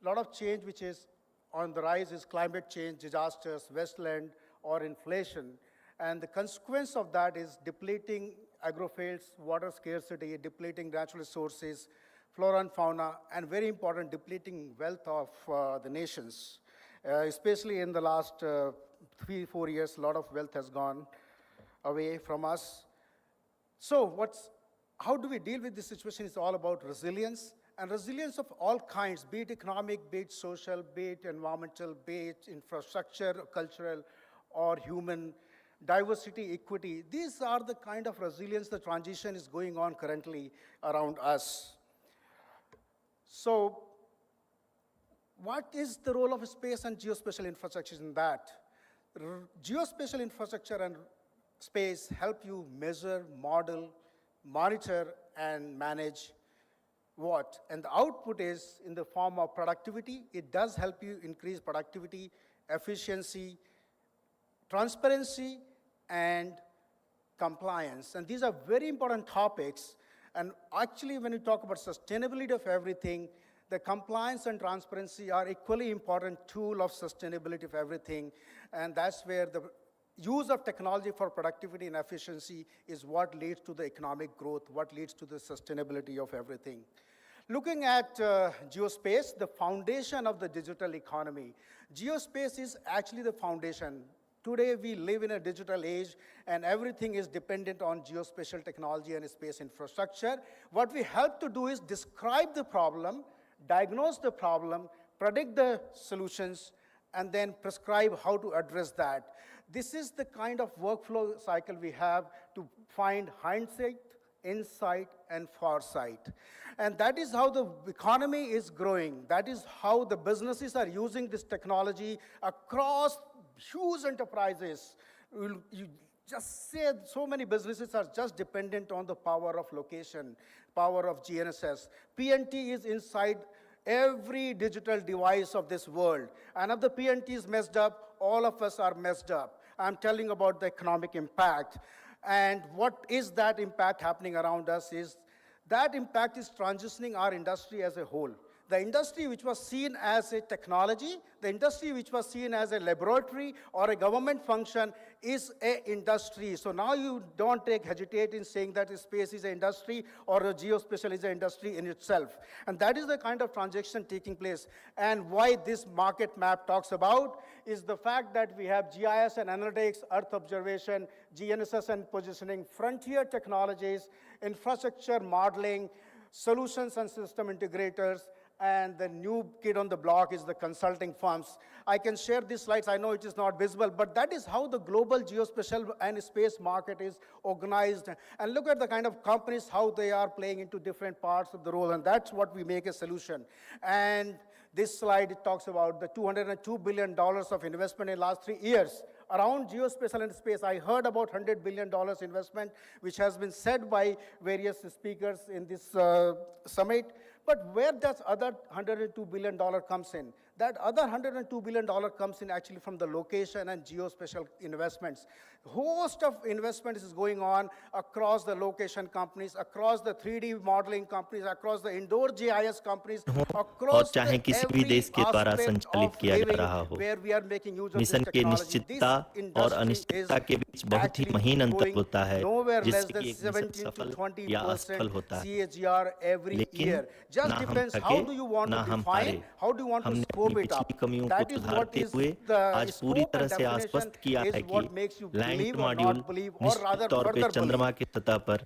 a lot of change which is on the rise is climate change, disasters, wasteland, or inflation. And the consequence of that is depleting agrofields, water scarcity, depleting natural resources, flora and fauna, and very important, depleting wealth of the nations. Especially in the last 3-4 years, a lot of wealth has gone away from us. So how do we deal with this situation? It's all about resilience, and resilience of all kinds, be it economic, be it social, be it environmental, be it infrastructure, cultural, or human, diversity, equity. These are the kind of resilience the transition is going on currently around us. So what is the role of space and geospatial infrastructure in that? Geospatial infrastructure and space help you measure, model, monitor, and manage what? And the output is in the form of productivity. It does help you increase productivity, efficiency, transparency, and compliance. And these are very important topics. And actually, when you talk about sustainability of everything, the compliance and transparency are equally important tool of sustainability of everything. And that's where the use of technology for productivity and efficiency is what leads to the economic growth, what leads to the sustainability of everything. Looking at geospace, the foundation of the digital economy. Geospace is actually the foundation. Today, we live in a digital age, and everything is dependent on geospatial technology and space infrastructure. What we help to do is describe the problem, diagnose the problem, predict the solutions, and then prescribe how to address that. This is the kind of workflow cycle we have to find hindsight, insight, and foresight. And that is how the economy is growing. That is how the businesses are using this technology across huge enterprises. You just say so many businesses are just dependent on the power of location, power of GNSS. PNT is inside every digital device of this world. And if the PNT is messed up, all of us are messed up. I'm telling about the economic impact. And what is that impact happening around us is that impact is transitioning our industry as a whole. The industry which was seen as a technology, the industry which was seen as a laboratory or a government function is an industry. So now you don't hesitate in saying that space is an industry or a geospatial is an industry in itself. And that is the kind of transaction taking place. And why this market map talks about is the fact that we have GIS and analytics, Earth observation, GNSS and positioning, frontier technologies, infrastructure modeling, solutions and system integrators, and the new kid on the block is the consulting firms. I can share these slides. I know it is not visible, but that is how the global geospatial and space market is organized. And look at the kind of companies, how they are playing into different parts of the role, and that's what we make a solution. And this slide, it talks about the $202 billion of investment in the last 3 years around geospatial and space. I heard about $100 billion investment, which has been said by various speakers in this summit. But where does other $102 billion comes in? That other $102 billion comes in actually from the location and geospatial investments. Host of investments is going on across the location companies, across the 3D modeling companies, across the indoor GIS companies, across
चाहे किसी भी देश के द्वारा संचालित किया जा रहा हो, मिशन के निश्चितता और अनिश्चितता के बीच बहुत ही महीन अंतर होता है, जिससे कि एक मिशन सफल या असफल होता है। लेकिन ना हम थके, ना हम हारे, हमने अपनी पिछली कमियों को सुधारते हुए आज पूरी तरह से आश्वस्त किया है कि लैंड मॉड्यूल निश्चित तौर पे चंद्रमा की सतह पर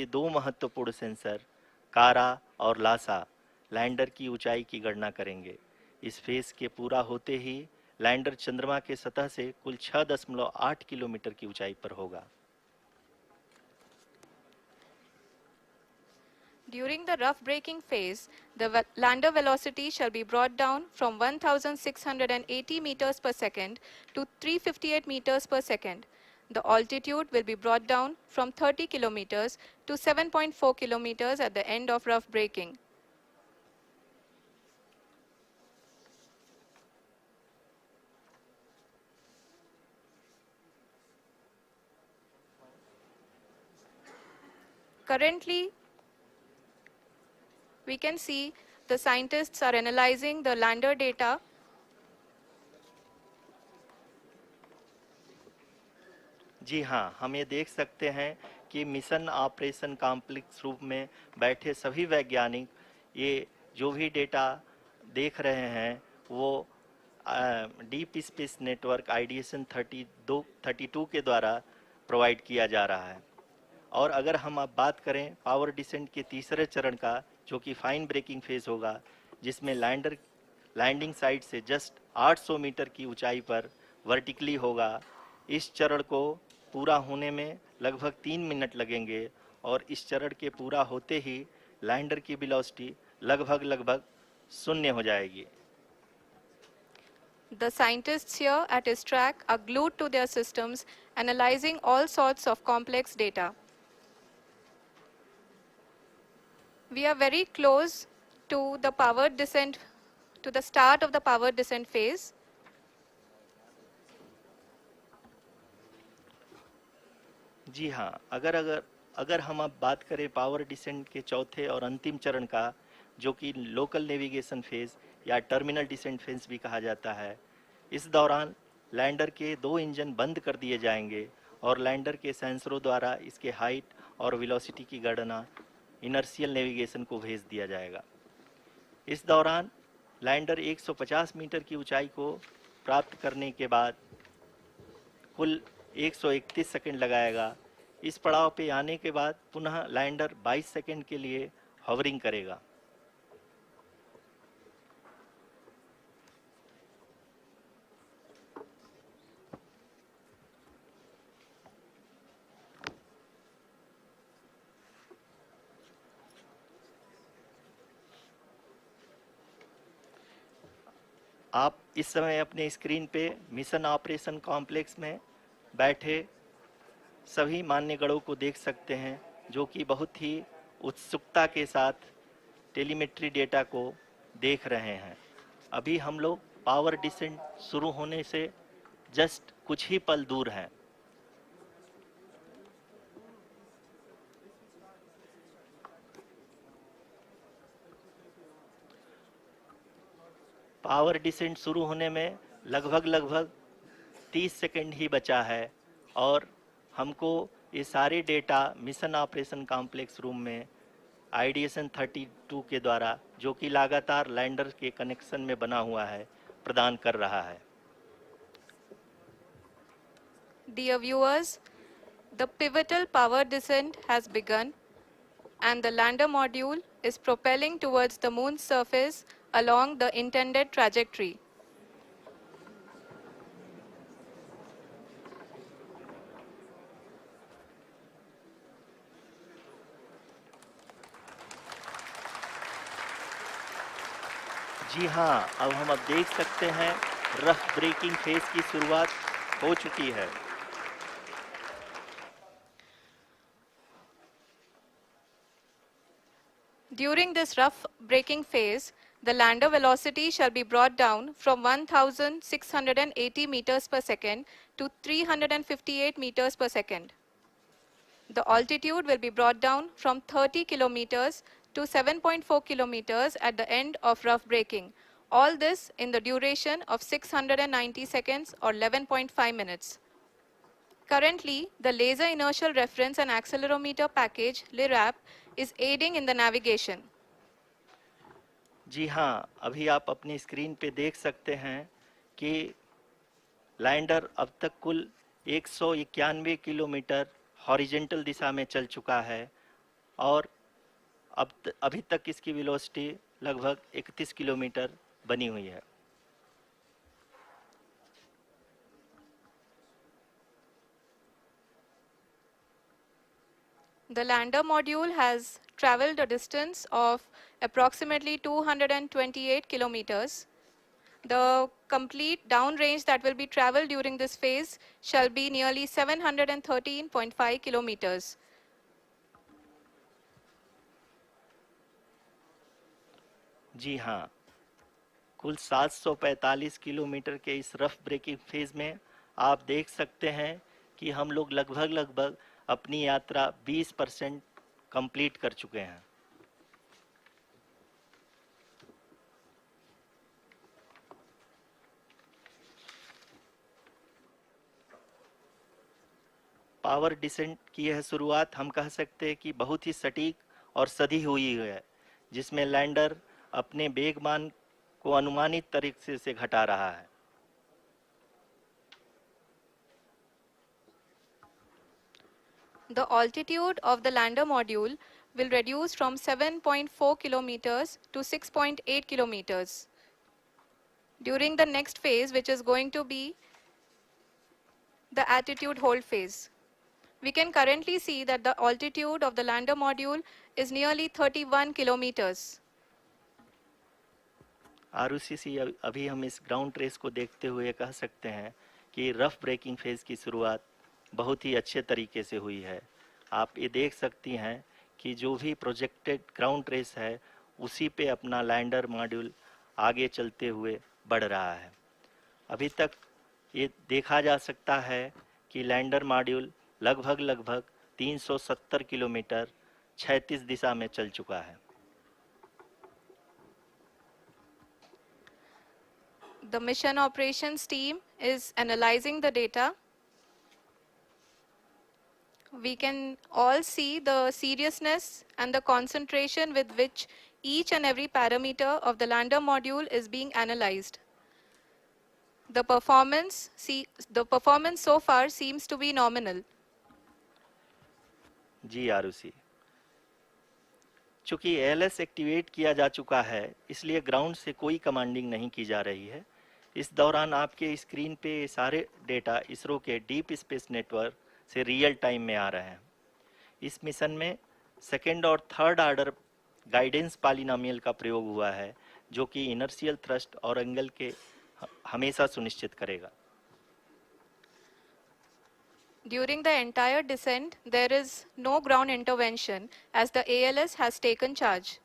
के दो महत्वपूर्ण सेंसर कारा और लासा लैंडर की ऊंचाई की गणना करेंगे। इस फेज के पूरा होते ही लैंडर चंद्रमा के सतह से कुल 6.8 किलोमीटर की ऊंचाई पर होगा।
During the rough braking phase, the lander velocity shall be brought down from 1,680 meters per second to 358 meters per second. The altitude will be brought down from 30 kilometers to 7.4 kilometers at the end of rough braking. Currently, We can see the scientists are analyzing the lander data.
जी हाँ, हम ये देख सकते हैं कि mission operation complex रूप में बैठे सभी वैज्ञानिक ये जो भी डेटा देख रहे हैं वो डीप स्पेस नेटवर्क आइडिएशन 32 के द्वारा प्रोवाइड किया जा रहा है। और अगर हम अब बात करें पावर डिसेंट के तीसरे चरण का, जो कि फाइन ब्रेकिंग फेज होगा, जिसमें लैंडिंग साइट से जस्ट 800 मीटर की ऊंचाई पर वर्टिकली होगा। इस चरण को पूरा होने में लगभग 3 मिनट लगेंगे और इस चरण के पूरा होते ही लैंडर की वेलोसिटी लगभग 0 हो जाएगी।
The scientists here at ISRO are glued to their systems, analyzing all sorts of complex data. We are very close to the powered descent, to the start of the powered descent phase.
जी हाँ, अगर हम अब बात करें power descent के चौथे और अंतिम चरण का, जो कि लोकल नेविगेशन फेज या टर्मिनल डिसेंट फेज भी कहा जाता है, इस दौरान लैंडर के 2 इंजन बंद कर दिए जाएंगे और लैंडर के सेंसरों द्वारा इसके हाइट और वेलोसिटी की गणना इनर्शियल नेविगेशन को भेज दिया जाएगा। इस दौरान लैंडर 150 मीटर की ऊंचाई को प्राप्त करने के बाद कुल 131 सेकंड लगाएगा। इस पड़ाव पे आने के बाद पुनः लैंडर 22 सेकंड के लिए हॉवरिंग करेगा। आप इस समय अपने स्क्रीन पे मिशन ऑपरेशन कॉम्प्लेक्स में बैठे सभी मान्यगणों को देख सकते हैं, जो कि बहुत ही उत्सुकता के साथ टेलीमेट्री डेटा को देख रहे हैं। अभी हम लोग पावर डिसेंट शुरू होने से जस्ट कुछ ही पल दूर हैं। पावर डिसेंट शुरू होने में लगभग 30 सेकंड ही बचा है और हमको ये सारे data mission operation complex room में आइडिएशन 32 के द्वारा, जो कि लगातार लैंडर के कनेक्शन में बना हुआ है, प्रदान कर रहा है।
Dear viewers, the pivotal power descent has begun and the lander module is propelling towards the moon's surface along the intended trajectory.
जी हाँ, अब हम देख सकते हैं रफ ब्रेकिंग फेज की शुरुआत हो चुकी है।
During this rough braking phase, the lander velocity shall be brought down from 1,680 meters per second to 358 meters per second. The altitude will be brought down from 30 kilometers to 7.4 kilometers at the end of rough braking. All this in the duration of 690 seconds or 11.5 minutes. Currently, the Laser Inertial Reference and Accelerometer package, LIRAP, is aiding in the navigation.
जी हाँ, अभी आप अपनी screen पे देख सकते हैं कि lander अब तक कुल 191 किलोमीटर हॉरिजेंटल दिशा में चल चुका है और अभी तक इसकी वेलोसिटी लगभग 31 किलोमीटर बनी हुई है।
The lander module has traveled a distance of approximately 228 kilometers. The complete downrange that will be traveled during this phase shall be nearly 713.5 kilometers.
जी हाँ, कुल 745 किलोमीटर के इस रफ ब्रेकिंग फेज में आप देख सकते हैं कि हम लोग लगभग अपनी यात्रा 20% कंप्लीट कर चुके हैं। पावर डिसेंट की यह शुरुआत हम कह सकते हैं कि बहुत ही सटीक और सधी हुई है, जिसमें लैंडर अपने वेगमान को अनुमानित तरीके से घटा रहा है।
The altitude of the lander module will reduce from 7.4 kilometers to 6.8 kilometers during the next phase, which is going to be the attitude hold phase. We can currently see that the altitude of the lander module is nearly 31 kilometers.
आरयूसीसी अभी हम इस ground trace को देखते हुए कह सकते हैं कि रफ ब्रेकिंग फेज की शुरुआत बहुत ही अच्छे तरीके से हुई है। आप ये देख सकती हैं कि जो भी प्रोजेक्टेड ग्राउंड ट्रेस है उसी पे अपना लैंडर मॉड्यूल आगे चलते हुए बढ़ रहा है। अभी तक ये देखा जा सकता है कि लैंडर मॉड्यूल लगभग 370 किलोमीटर क्षैतिज दिशा में चल चुका है।
The mission operations team is analyzing the data. We can all see the seriousness and the concentration with which each and every parameter of the lander module is being analyzed. The performance so far seems to be nominal.
जी आरुषि, चूंकि ALS activate किया जा चुका है, इसलिए ground से कोई commanding नहीं की जा रही है। इस दौरान आपके स्क्रीन पे सारे डेटा इसरो के डीप स्पेस नेटवर्क से रियल टाइम में आ रहे हैं। इस मिशन में सेकेंड और थर्ड ऑर्डर गाइडेंस पॉलिनोमियल का प्रयोग हुआ है, जो कि इनर्शियल थ्रस्ट और एंगल के हमेशा सुनिश्चित करेगा।
During the entire descent, there is no ground intervention as the ALS has taken charge.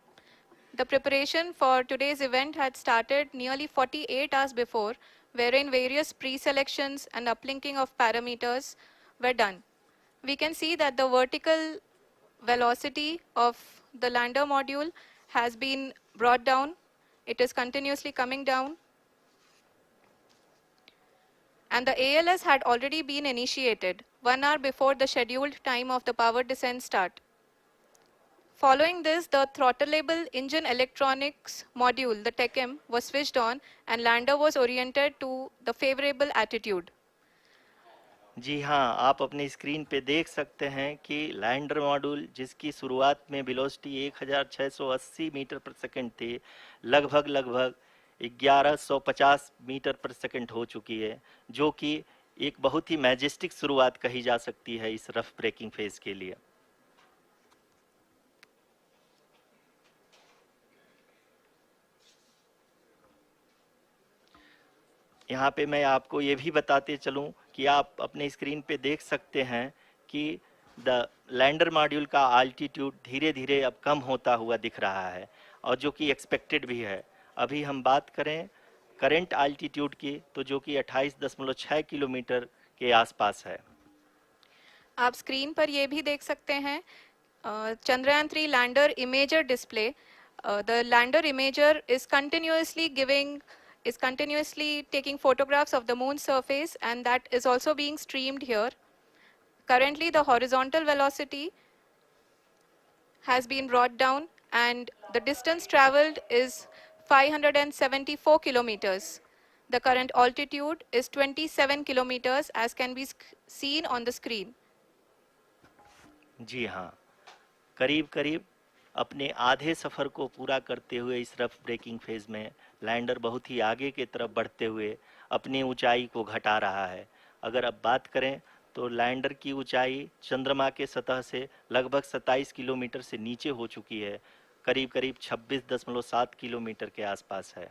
The preparation for today's event had started nearly 48 hours before, wherein various pre-selections and uplinking of parameters were done. We can see that the vertical velocity of the lander module has been brought down. It is continuously coming down. And the ALS had already been initiated 1 hour before the scheduled time of the power descent start. Following this, the throttleable engine electronics module, the TECM, was switched on and lander was oriented to the favorable attitude.
जी हाँ, आप अपनी screen पे देख सकते हैं कि lander module जिसकी शुरुआत में वेलोसिटी 1680 मीटर पर सेकंड थी, लगभग 1150 मीटर पर सेकंड हो चुकी है, जो कि एक बहुत ही मैजेस्टिक शुरुआत कही जा सकती है इस रफ ब्रेकिंग फेज के लिए। यहाँ पे मैं आपको ये भी बताते चलूँ कि आप अपने स्क्रीन पे देख सकते हैं कि द लैंडर मॉड्यूल का आल्टीट्यूड धीरे धीरे अब कम होता हुआ दिख रहा है, और जो कि एक्सपेक्टेड भी है। अभी हम बात करें करंट आल्टीट्यूड की, तो जो कि 28.6 किलोमीटर के आसपास है।
आप स्क्रीन पर ये भी देख सकते हैं Chandrayaan-3 lander imager display. The lander imager is continuously taking photographs of the moon surface, and that is also being streamed here. Currently, the horizontal velocity has been brought down and the distance traveled is 574 kilometers. The current altitude is 27 kilometers as can be seen on the screen.
जी हाँ, करीब करीब अपने आधे सफ़र को पूरा करते हुए इस रफ ब्रेकिंग फेज में लैंडर बहुत ही आगे की तरफ बढ़ते हुए अपनी ऊंचाई को घटा रहा है। अगर अब बात करें तो लैंडर की ऊंचाई चंद्रमा के सतह से लगभग 27 किलोमीटर से नीचे हो चुकी है, करीब करीब 26.7 किलोमीटर के आसपास है।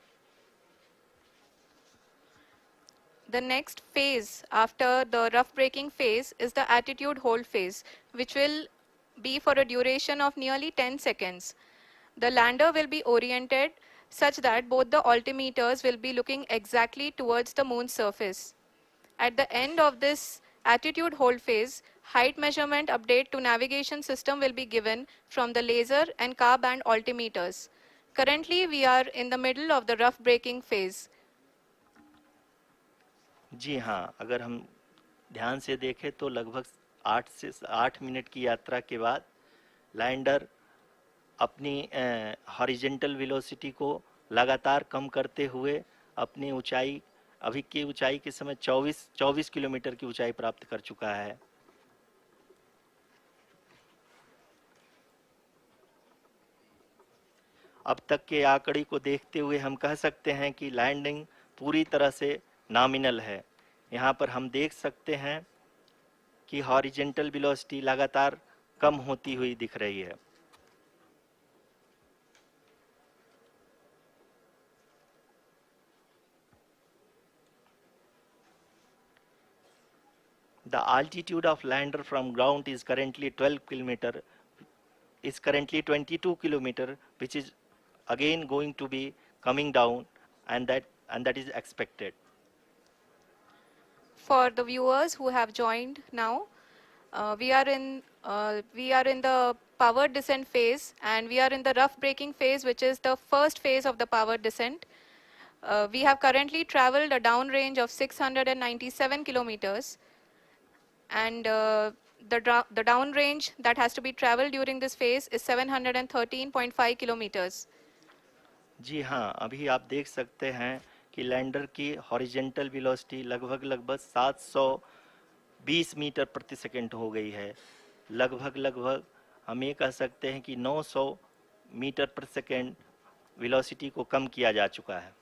The next phase after the rough braking phase is the attitude hold phase, which will be for a duration of nearly 10 seconds. The lander will be oriented such that both the altimeters will be looking exactly towards the moon's surface. At the end of this attitude hold phase, height measurement update to navigation system will be given from the laser and car band altimeters. Currently, we are in the middle of the rough braking phase.
जी हाँ, अगर हम ध्यान से देखें तो लगभग 8 minute की यात्रा के बाद लैंडर अपनी हॉरिजेंटल वेलोसिटी को लगातार कम करते हुए अपनी ऊंचाई, अभी की ऊंचाई के समय 24 किलोमीटर की ऊंचाई प्राप्त कर चुका है। अब तक के आंकड़े को देखते हुए हम कह सकते हैं कि लैंडिंग पूरी तरह से नॉमिनल है। यहाँ पर हम देख सकते हैं कि हॉरिजेंटल वेलोसिटी लगातार कम होती हुई दिख रही है। The altitude of lander from ground is currently 22 kilometer, which is again going to be coming down, and that is expected.
For the viewers who have joined now, we are in the powered descent phase, and we are in the rough braking phase, which is the first phase of the powered descent. We have currently traveled a downrange of 697 kilometers, and the downrange that has to be traveled during this phase is 713.5 kilometers.
जी हाँ, अभी आप देख सकते हैं कि lander की horizontal velocity लगभग 720 metre प्रति सेकंड हो गई है। लगभग हम ये कह सकते हैं कि 900 मीटर प्रति सेकंड वेलोसिटी को कम किया जा चुका है।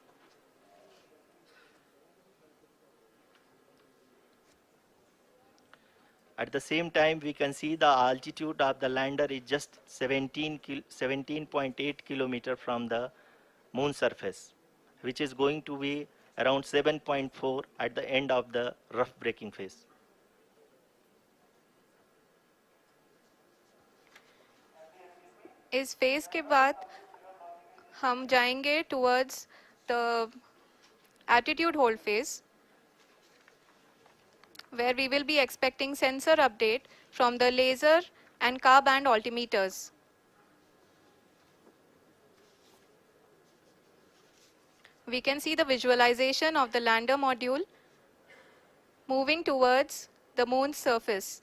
At the same time, we can see the altitude of the lander is just 17.8 kilometer from the moon surface, which is going to be around 7.4 at the end of the rough braking phase.
इस phase के बाद हम जाएंगे towards the attitude hold phase, where we will be expecting sensor update from the laser and car band altimeters. We can see the visualization of the lander module moving towards the moon's surface.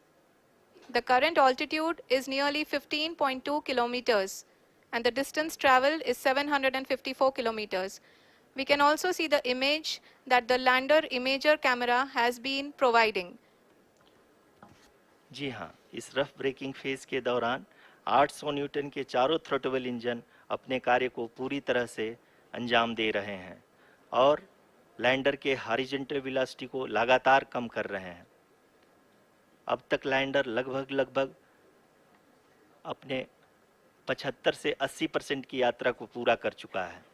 The current altitude is nearly 15.2 kilometers, and the distance traveled is 754 kilometers. We can also see the image that the lander imager camera has been providing.
जी हाँ, इस rough breaking phase के दौरान 800 Newton के चारों throttle engine अपने कार्य को पूरी तरह से अंजाम दे रहे हैं और लैंडर के हॉरिजॉन्टल वेलोसिटी को लगातार कम कर रहे हैं। अब तक लैंडर लगभग अपने 75 से 80% की यात्रा को पूरा कर चुका है।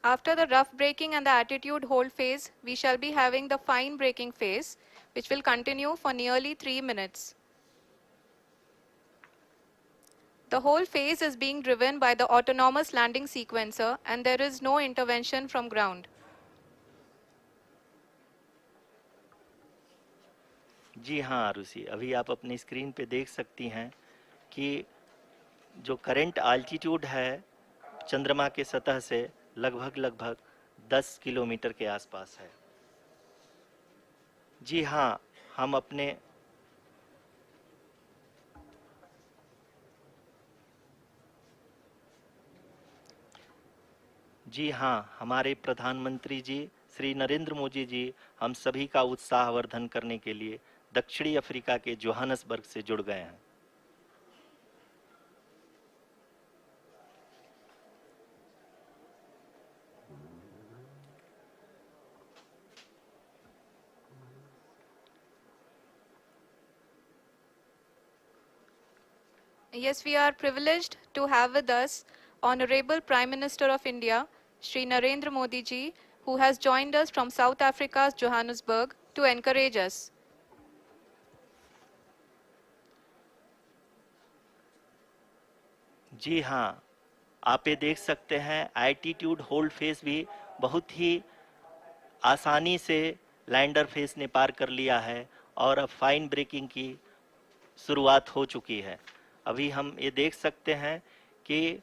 After the rough braking and the attitude hold phase, we shall be having the fine braking phase, which will continue for nearly 3 minutes. The whole phase is being driven by the autonomous landing sequencer, and there is no intervention from ground.
जी हाँ आरुषि, अभी आप अपनी screen पे देख सकती हैं कि जो करंट आल्टीट्यूड है चंद्रमा के सतह से लगभग 10 किलोमीटर के आसपास है। जी हाँ, हम अपने जी हाँ, हमारे प्रधानमंत्री जी श्री नरेंद्र मोदी जी हम सभी का उत्साहवर्धन करने के लिए दक्षिणी अफ्रीका के जोहान्सबर्ग से जुड़ गए हैं।
Yes, we are privileged to have with us Honorable Prime Minister of India, Shri Narendra Modi ji, who has joined us from South Africa's Johannesburg to encourage us.
जी हाँ, आप ये देख सकते हैं एल्टीट्यूड होल्ड फेज भी बहुत ही आसानी से लैंडर फेज ने पार कर लिया है और अब फाइन ब्रेकिंग की शुरुआत हो चुकी है। अभी हम ये देख सकते हैं कि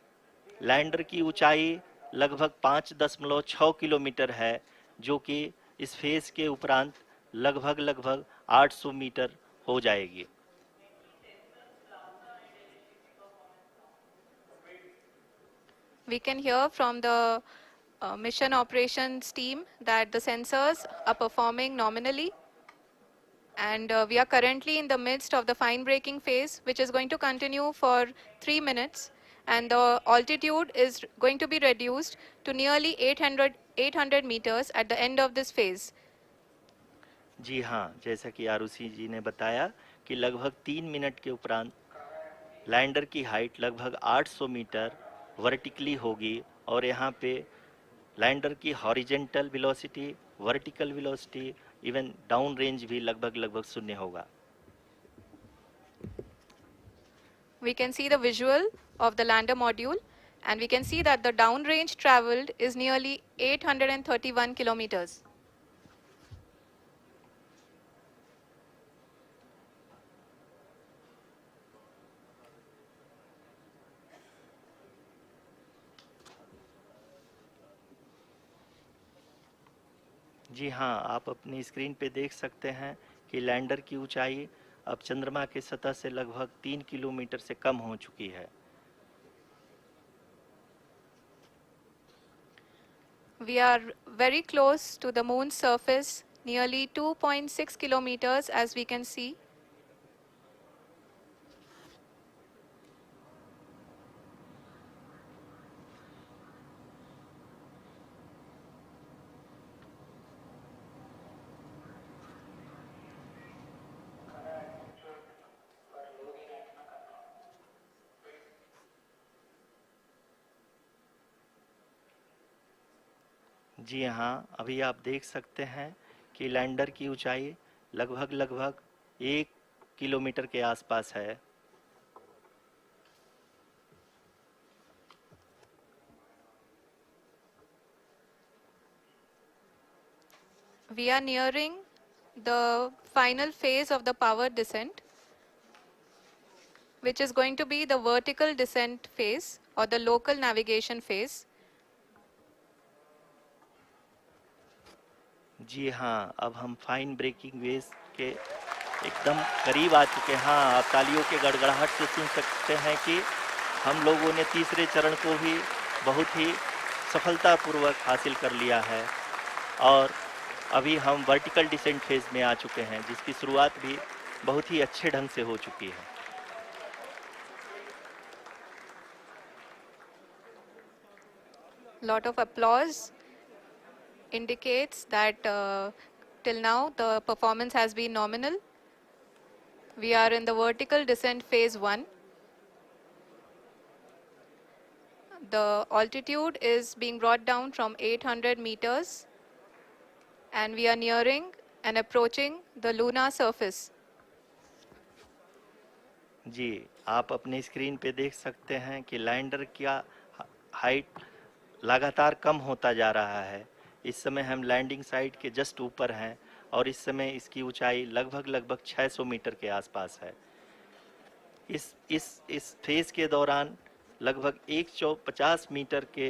लैंडर की ऊंचाई लगभग 5.6 किलोमीटर है, जो कि इस फेज के उपरांत लगभग 800 मीटर हो जाएगी।
We can hear from the mission operations team that the sensors are performing nominally, and we are currently in the midst of the fine braking phase, which is going to continue for 3 minutes, and the altitude is going to be reduced to nearly 800 meters at the end of this phase.
जी हाँ, जैसा कि आरुषि जी ने बताया कि लगभग 3 minute के उपरांत lander की हाइट लगभग 800 मीटर वर्टिकली होगी और यहाँ पे लैंडर की horizontal velocity, vertical velocity, even down range भी लगभग शून्य होगा।
We can see the visual of the lander module, and we can see that the downrange traveled is nearly 831 kilometers.
जी हाँ, आप अपनी स्क्रीन पे देख सकते हैं कि लैंडर की ऊंचाई अब चंद्रमा के सतह से लगभग 3 किलोमीटर से कम हो चुकी है।
We are very close to the moon's surface, nearly 2.6 kilometers, as we can see.
जी हाँ, अभी आप देख सकते हैं कि लैंडर की ऊंचाई लगभग 1 किलोमीटर के आसपास है।
We are nearing the final phase of the power descent, which is going to be the vertical descent phase or the local navigation phase.
जी हाँ, अब हम फाइन ब्रेकिंग वेव के एकदम करीब आ चुके हैं। हाँ, आप तालियों के गड़गड़ाहट से सुन सकते हैं कि हम लोगों ने तीसरे चरण को भी बहुत ही सफलतापूर्वक हासिल कर लिया है और अभी हम वर्टिकल डिसेंट फेज में आ चुके हैं, जिसकी शुरुआत भी बहुत ही अच्छे ढंग से हो चुकी है।
Lot of applause indicates that till now the performance has been nominal. We are in the vertical descent phase 1. The altitude is being brought down from 800 meters, and we are nearing and approaching the lunar surface.
जी, आप अपने screen पे देख सकते हैं कि lander का height लगातार कम होता जा रहा है। इस समय हम लैंडिंग साइट के जस्ट ऊपर हैं और इस समय इसकी ऊंचाई लगभग 600 मीटर के आसपास है। इस फेज के दौरान लगभग 150 मीटर के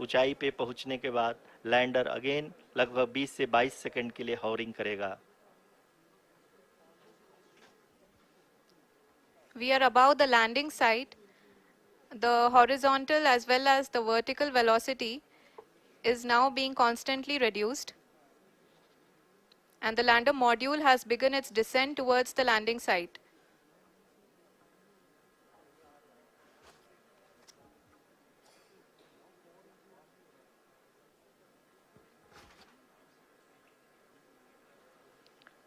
ऊंचाई पे पहुंचने के बाद लैंडर अगेन लगभग 20 से 22 सेकंड के लिए हॉवरिंग करेगा।
We are above the landing site. The horizontal as well as the vertical velocity is now being constantly reduced, and the lander module has begun its descent towards the landing site.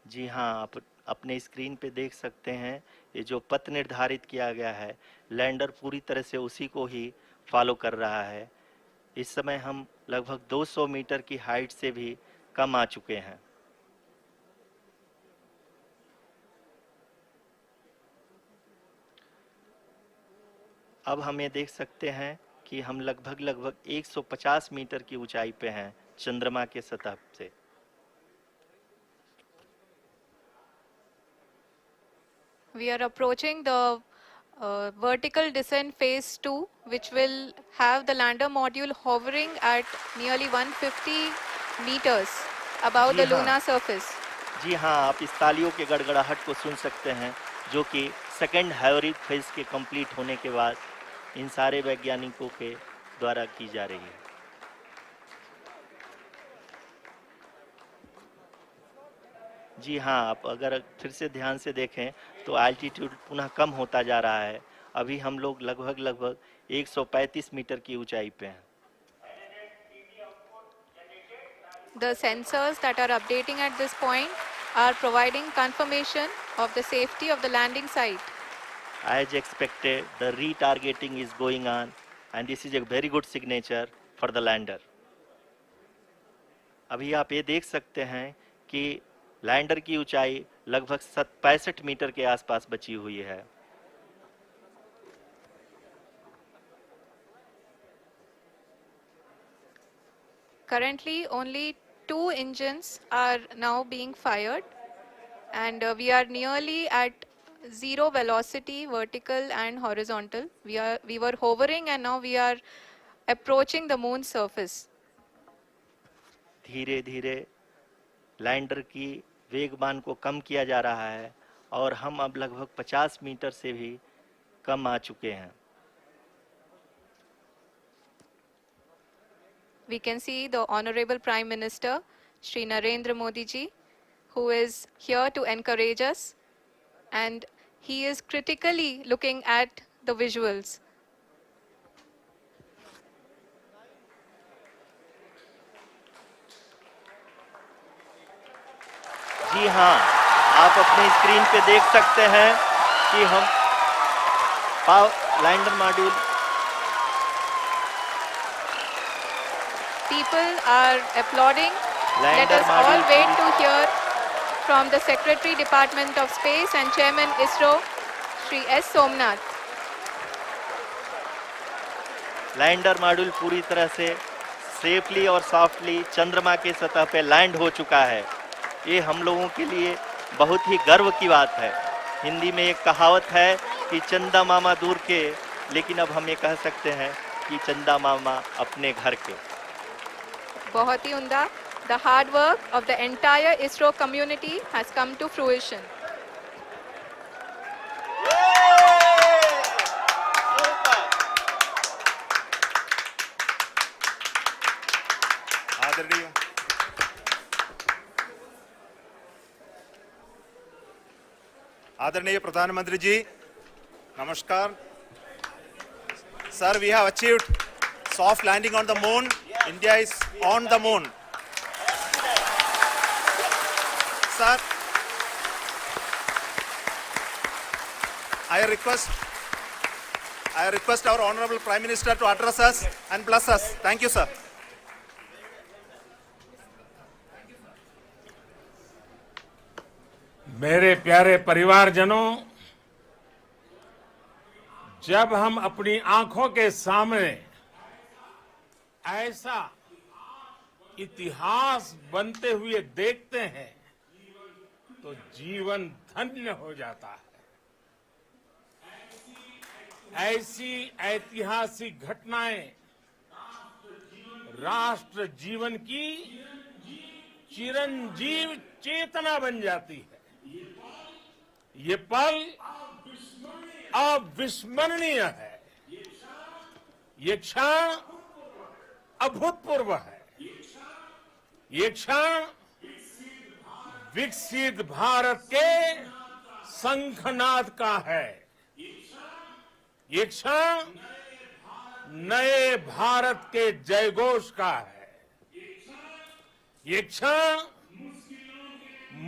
जी हाँ, आप अपने screen पे देख सकते हैं ये जो पथ निर्धारित किया गया है, लैंडर पूरी तरह से उसी को ही फॉलो कर रहा है। इस समय हम लगभग 200 मीटर की हाइट से भी कम आ चुके हैं। अब हम ये देख सकते हैं कि हम लगभग 150 मीटर की ऊंचाई पे हैं चंद्रमा के सतह से।
We are approaching the vertical descent phase 2 which will have the lander module hovering at nearly 150 meters above
ji
the
हाँ।
lunar surface.
जी हाँ, आप इस तालियों के गड़गड़ाहट को सुन सकते हैं, जो कि सेकंड हैवरिक फेज के कंप्लीट होने के बाद इन सारे वैज्ञानिकों के द्वारा की जा रही है। जी हाँ, आप अगर फिर से ध्यान से देखें तो एल्टीट्यूड पुनः कम होता जा रहा है। अभी हम लोग लगभग 135 मीटर की ऊंचाई पे हैं।
The sensors that are updating at this point are providing confirmation of the safety of the landing site.
As expected, the retargeting is going on, and this is a very good signature for the lander. अभी आप ये देख सकते हैं कि lander की ऊंचाई लगभग 65 मीटर के आसपास बची हुई है।
Currently, only 2 engines are now being fired, and we are nearly at zero velocity, vertical and horizontal. We were hovering, and now we are approaching the moon's surface.
धीरे धीरे लैंडर की वेगमान को कम किया जा रहा है और हम अब लगभग 50 मीटर से भी कम आ चुके हैं।
We can see the Honorable Prime Minister, Shri Narendra Modi ji, who is here to encourage us, and he is critically looking at the visuals.
जी हाँ, आप अपनी स्क्रीन पे देख सकते हैं कि हम lander module
People are applauding. Let us all wait to hear from the Secretary Department of Space and Chairman ISRO, Shri S. Somnath.
Lander module पूरी तरह से सेफली और सॉफ्टली चंद्रमा के सतह पे लैंड हो चुका है। ये हम लोगों के लिए बहुत ही गर्व की बात है। हिंदी में एक कहावत है कि चंदा मामा दूर के, लेकिन अब हम ये कह सकते हैं कि चंदा मामा अपने घर के।
बहुत ही उम्दा. The hard work of the entire ISRO community has come to fruition.
आदरणीय प्रधानमंत्री जी, नमस्कार. Sir, we have achieved soft landing on the moon. India is on the moon. Sir, I request our Honorable Prime Minister to address us and bless us. Thank you, sir.
मेरे प्यारे परिवारजनों, जब हम अपनी आंखों के सामने ऐसा इतिहास बनते हुए देखते हैं तो जीवन धन्य हो जाता है। ऐसी ऐतिहासिक घटनाएं राष्ट्र जीवन की चिरंजीव चेतना बन जाती है। ये पल अविस्मरणीय है। ये क्षण अभूतपूर्व है। ये क्षण विकसित भारत के शंखनाद का है। ये क्षण नए भारत के जयघोष का है। ये क्षण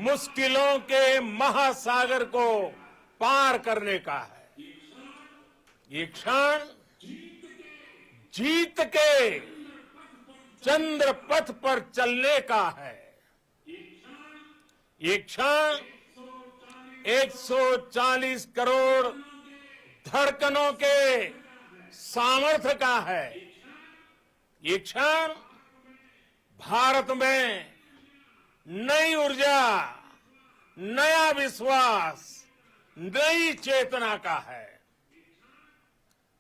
मुश्किलों के महासागर को पार करने का है। ये क्षण जीत के चंद्र पथ पर चलने का है। ये क्षण 140 करोड़ धड़कनों के सामर्थ्य का है। ये क्षण भारत में नई ऊर्जा, नया विश्वास, नई चेतना का है।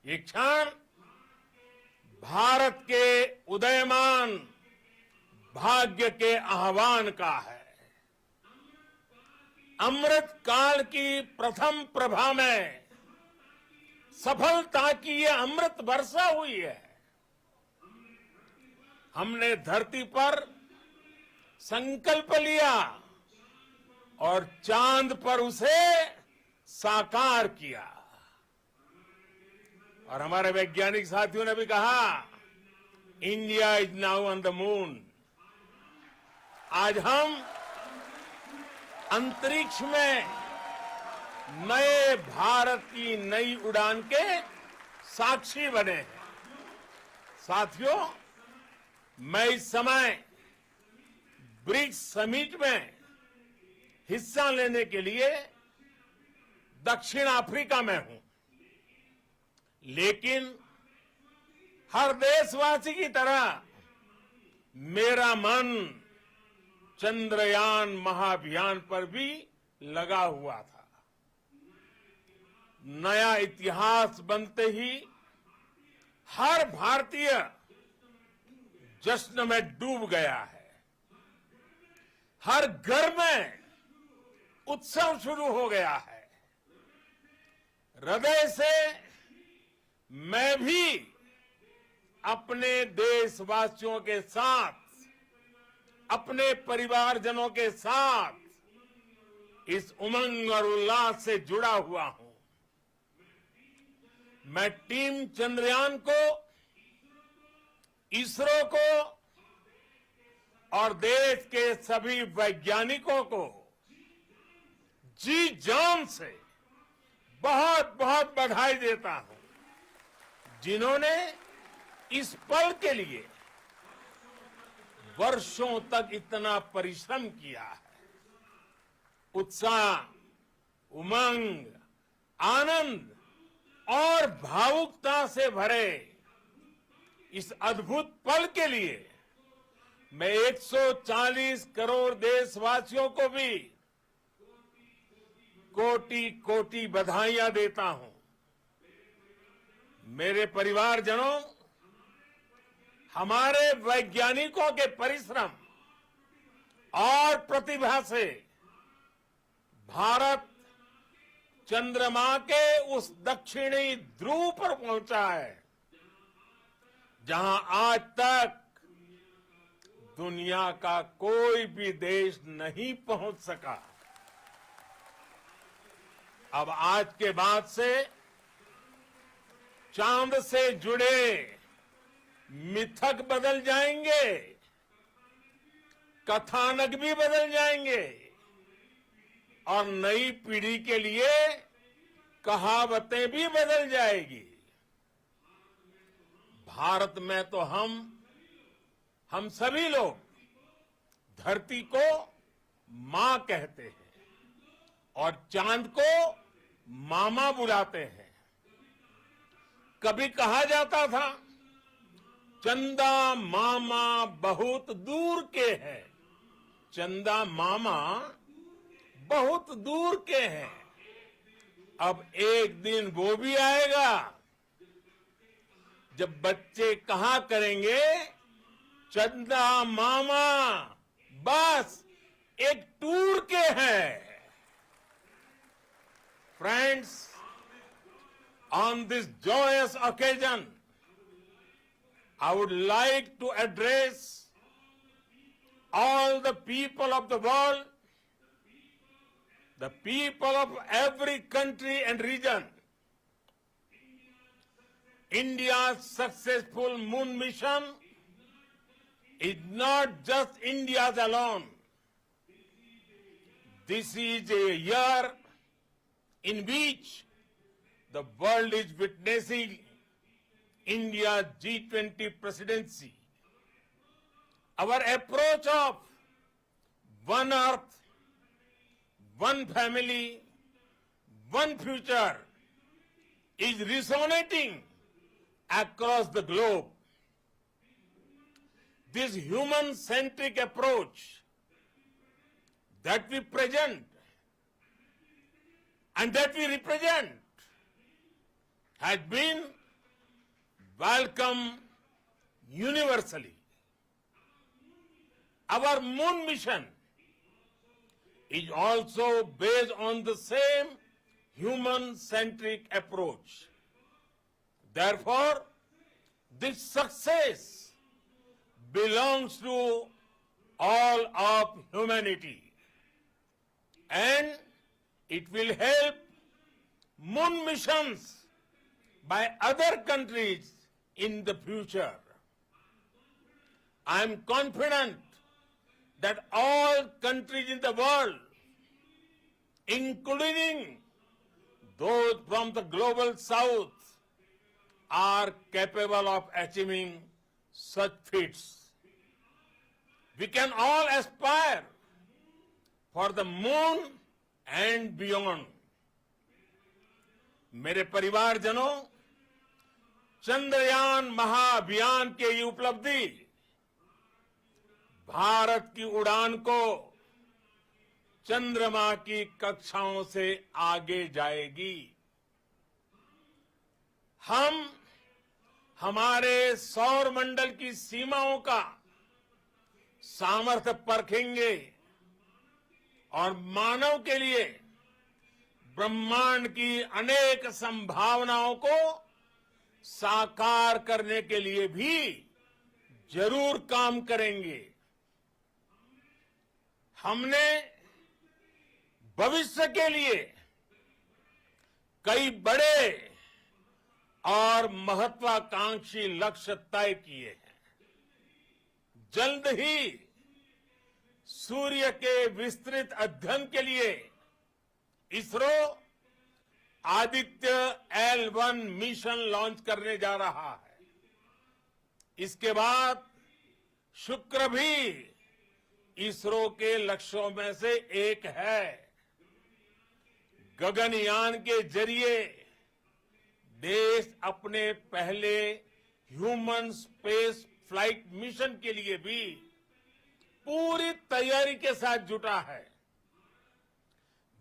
ये क्षण भारत के उदयमान भाग्य के आह्वान का है। अमृत काल की प्रथम प्रभा में सफलता की ये अमृत वर्षा हुई है। हमने धरती पर संकल्प लिया और चांद पर उसे साकार किया। और हमारे वैज्ञानिक साथियों ने भी कहा, India is now on the moon. आज हम अंतरिक्ष में नए भारत की नई उड़ान के साक्षी बने हैं। साथियों, मैं इस समय ब्रिक्स समिट में हिस्सा लेने के लिए दक्षिण अफ्रीका में हूं, लेकिन हर देशवासी की तरह मेरा मन चंद्रयान महाअभियान पर भी लगा हुआ था। नया इतिहास बनते ही हर भारतीय जश्न में डूब गया है। हर घर में उत्सव शुरू हो गया है। हृदय से मैं भी अपने देशवासियों के साथ, अपने परिवारजनों के साथ इस उमंग और उल्लास से जुड़ा हुआ हूं। मैं टीम चंद्रयान को, इसरो को और देश के सभी वैज्ञानिकों को जी जान से बहुत बहुत बधाई देता हूं, जिन्होंने इस पल के लिए वर्षों तक इतना परिश्रम किया है। उत्साह, उमंग, आनंद और भावुकता से भरे इस अद्भुत पल के लिए मैं 140 करोड़ देशवासियों को भी कोटि कोटि बधाइयां देता हूं। मेरे परिवारजनों, हमारे वैज्ञानिकों के परिश्रम और प्रतिभा से भारत चंद्रमा के उस दक्षिणी ध्रुव पर पहुंचा है, जहां आज तक दुनिया का कोई भी देश नहीं पहुंच सका। अब आज के बाद से चांद से जुड़े मिथक बदल जाएंगे, कथानक भी बदल जाएंगे और नई पीढ़ी के लिए कहावतें भी बदल जाएगी। भारत में तो हम सभी लोग धरती को मां कहते हैं और चांद को मामा बुलाते हैं। कभी कहा जाता था, चंदा मामा बहुत दूर के हैं। चंदा मामा बहुत दूर के हैं। अब एक दिन वो भी आएगा जब बच्चे कहा करेंगे, चंदा मामा बस एक टूर के हैं। Friends, on this joyous occasion, I would like to address all the people of the world, the people of every country and region. India's successful moon mission is not just India's alone. This is a year in which the world is witnessing India's G20 presidency. Our approach of one earth, one family, one future is resonating across the globe. This human-centric approach that we present and that we represent has been welcomed universally. Our moon mission is also based on the same human-centric approach. Therefore, this success belongs to all of humanity, and it will help moon missions by other countries in the future. I am confident that all countries in the world, including those from the global south, are capable of achieving such feats. We can all aspire for the moon and beyond. मेरे परिवारजनों, चंद्रयान महाअभियान के ये उपलब्धि भारत की उड़ान को चंद्रमा की कक्षाओं से आगे जाएगी। हम हमारे सौर मंडल की सीमाओं का सामर्थ्य परखेंगे और मानव के लिए ब्रह्मांड की अनेक संभावनाओं को साकार करने के लिए भी जरूर काम करेंगे। हमने भविष्य के लिए कई बड़े और महत्वाकांक्षी लक्ष्य तय किए हैं। जल्द ही सूर्य के विस्तृत अध्ययन के लिए ISRO Aditya L1 mission launch करने जा रहा है। इसके बाद शुक्र भी इसरो के लक्ष्यों में से एक है। गगनयान के जरिए देश अपने पहले ह्यूमन स्पेस फ्लाइट मिशन के लिए भी पूरी तैयारी के साथ जुटा है।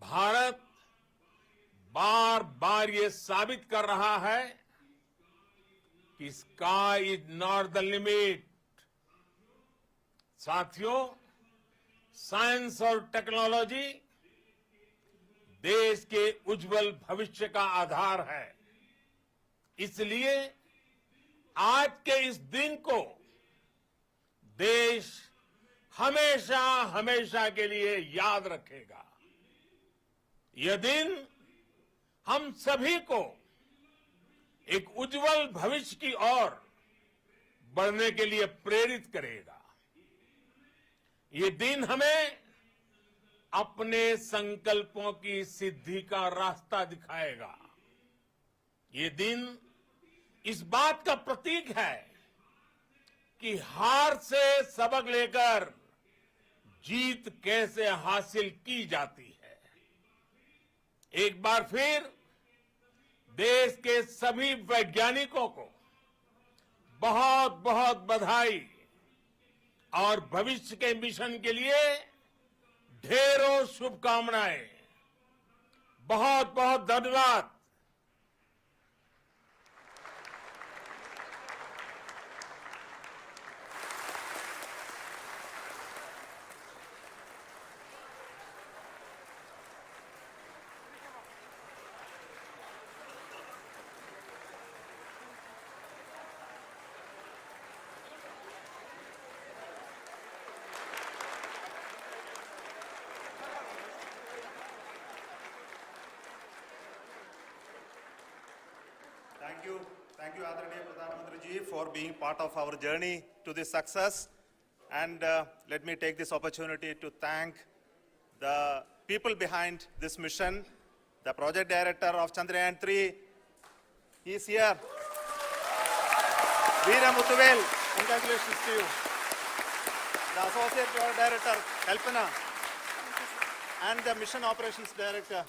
भारत बार बार ये साबित कर रहा है कि sky is not the limit. साथियों, साइंस और टेक्नोलॉजी देश के उज्जवल भविष्य का आधार है। इसलिए आज के इस दिन को देश हमेशा हमेशा के लिए याद रखेगा। यह दिन हम सभी को एक उज्जवल भविष्य की ओर बढ़ने के लिए प्रेरित करेगा। ये दिन हमें अपने संकल्पों की सिद्धि का रास्ता दिखाएगा। ये दिन इस बात का प्रतीक है कि हार से सबक लेकर जीत कैसे हासिल की जाती है। एक बार फिर देश के सभी वैज्ञानिकों को बहुत बहुत बधाई और भविष्य के मिशन के लिए ढेरों शुभकामनाएं। बहुत बहुत धन्यवाद।
Thank you, Adranaya Pradhan Mantri ji, for being part of our journey to this success. And let me take this opportunity to thank the people behind this mission, the project director of Chandrayaan-3. He is here. Veera Muthuvel, congratulations to you. The associate project director, Kalpana, and the mission operations director,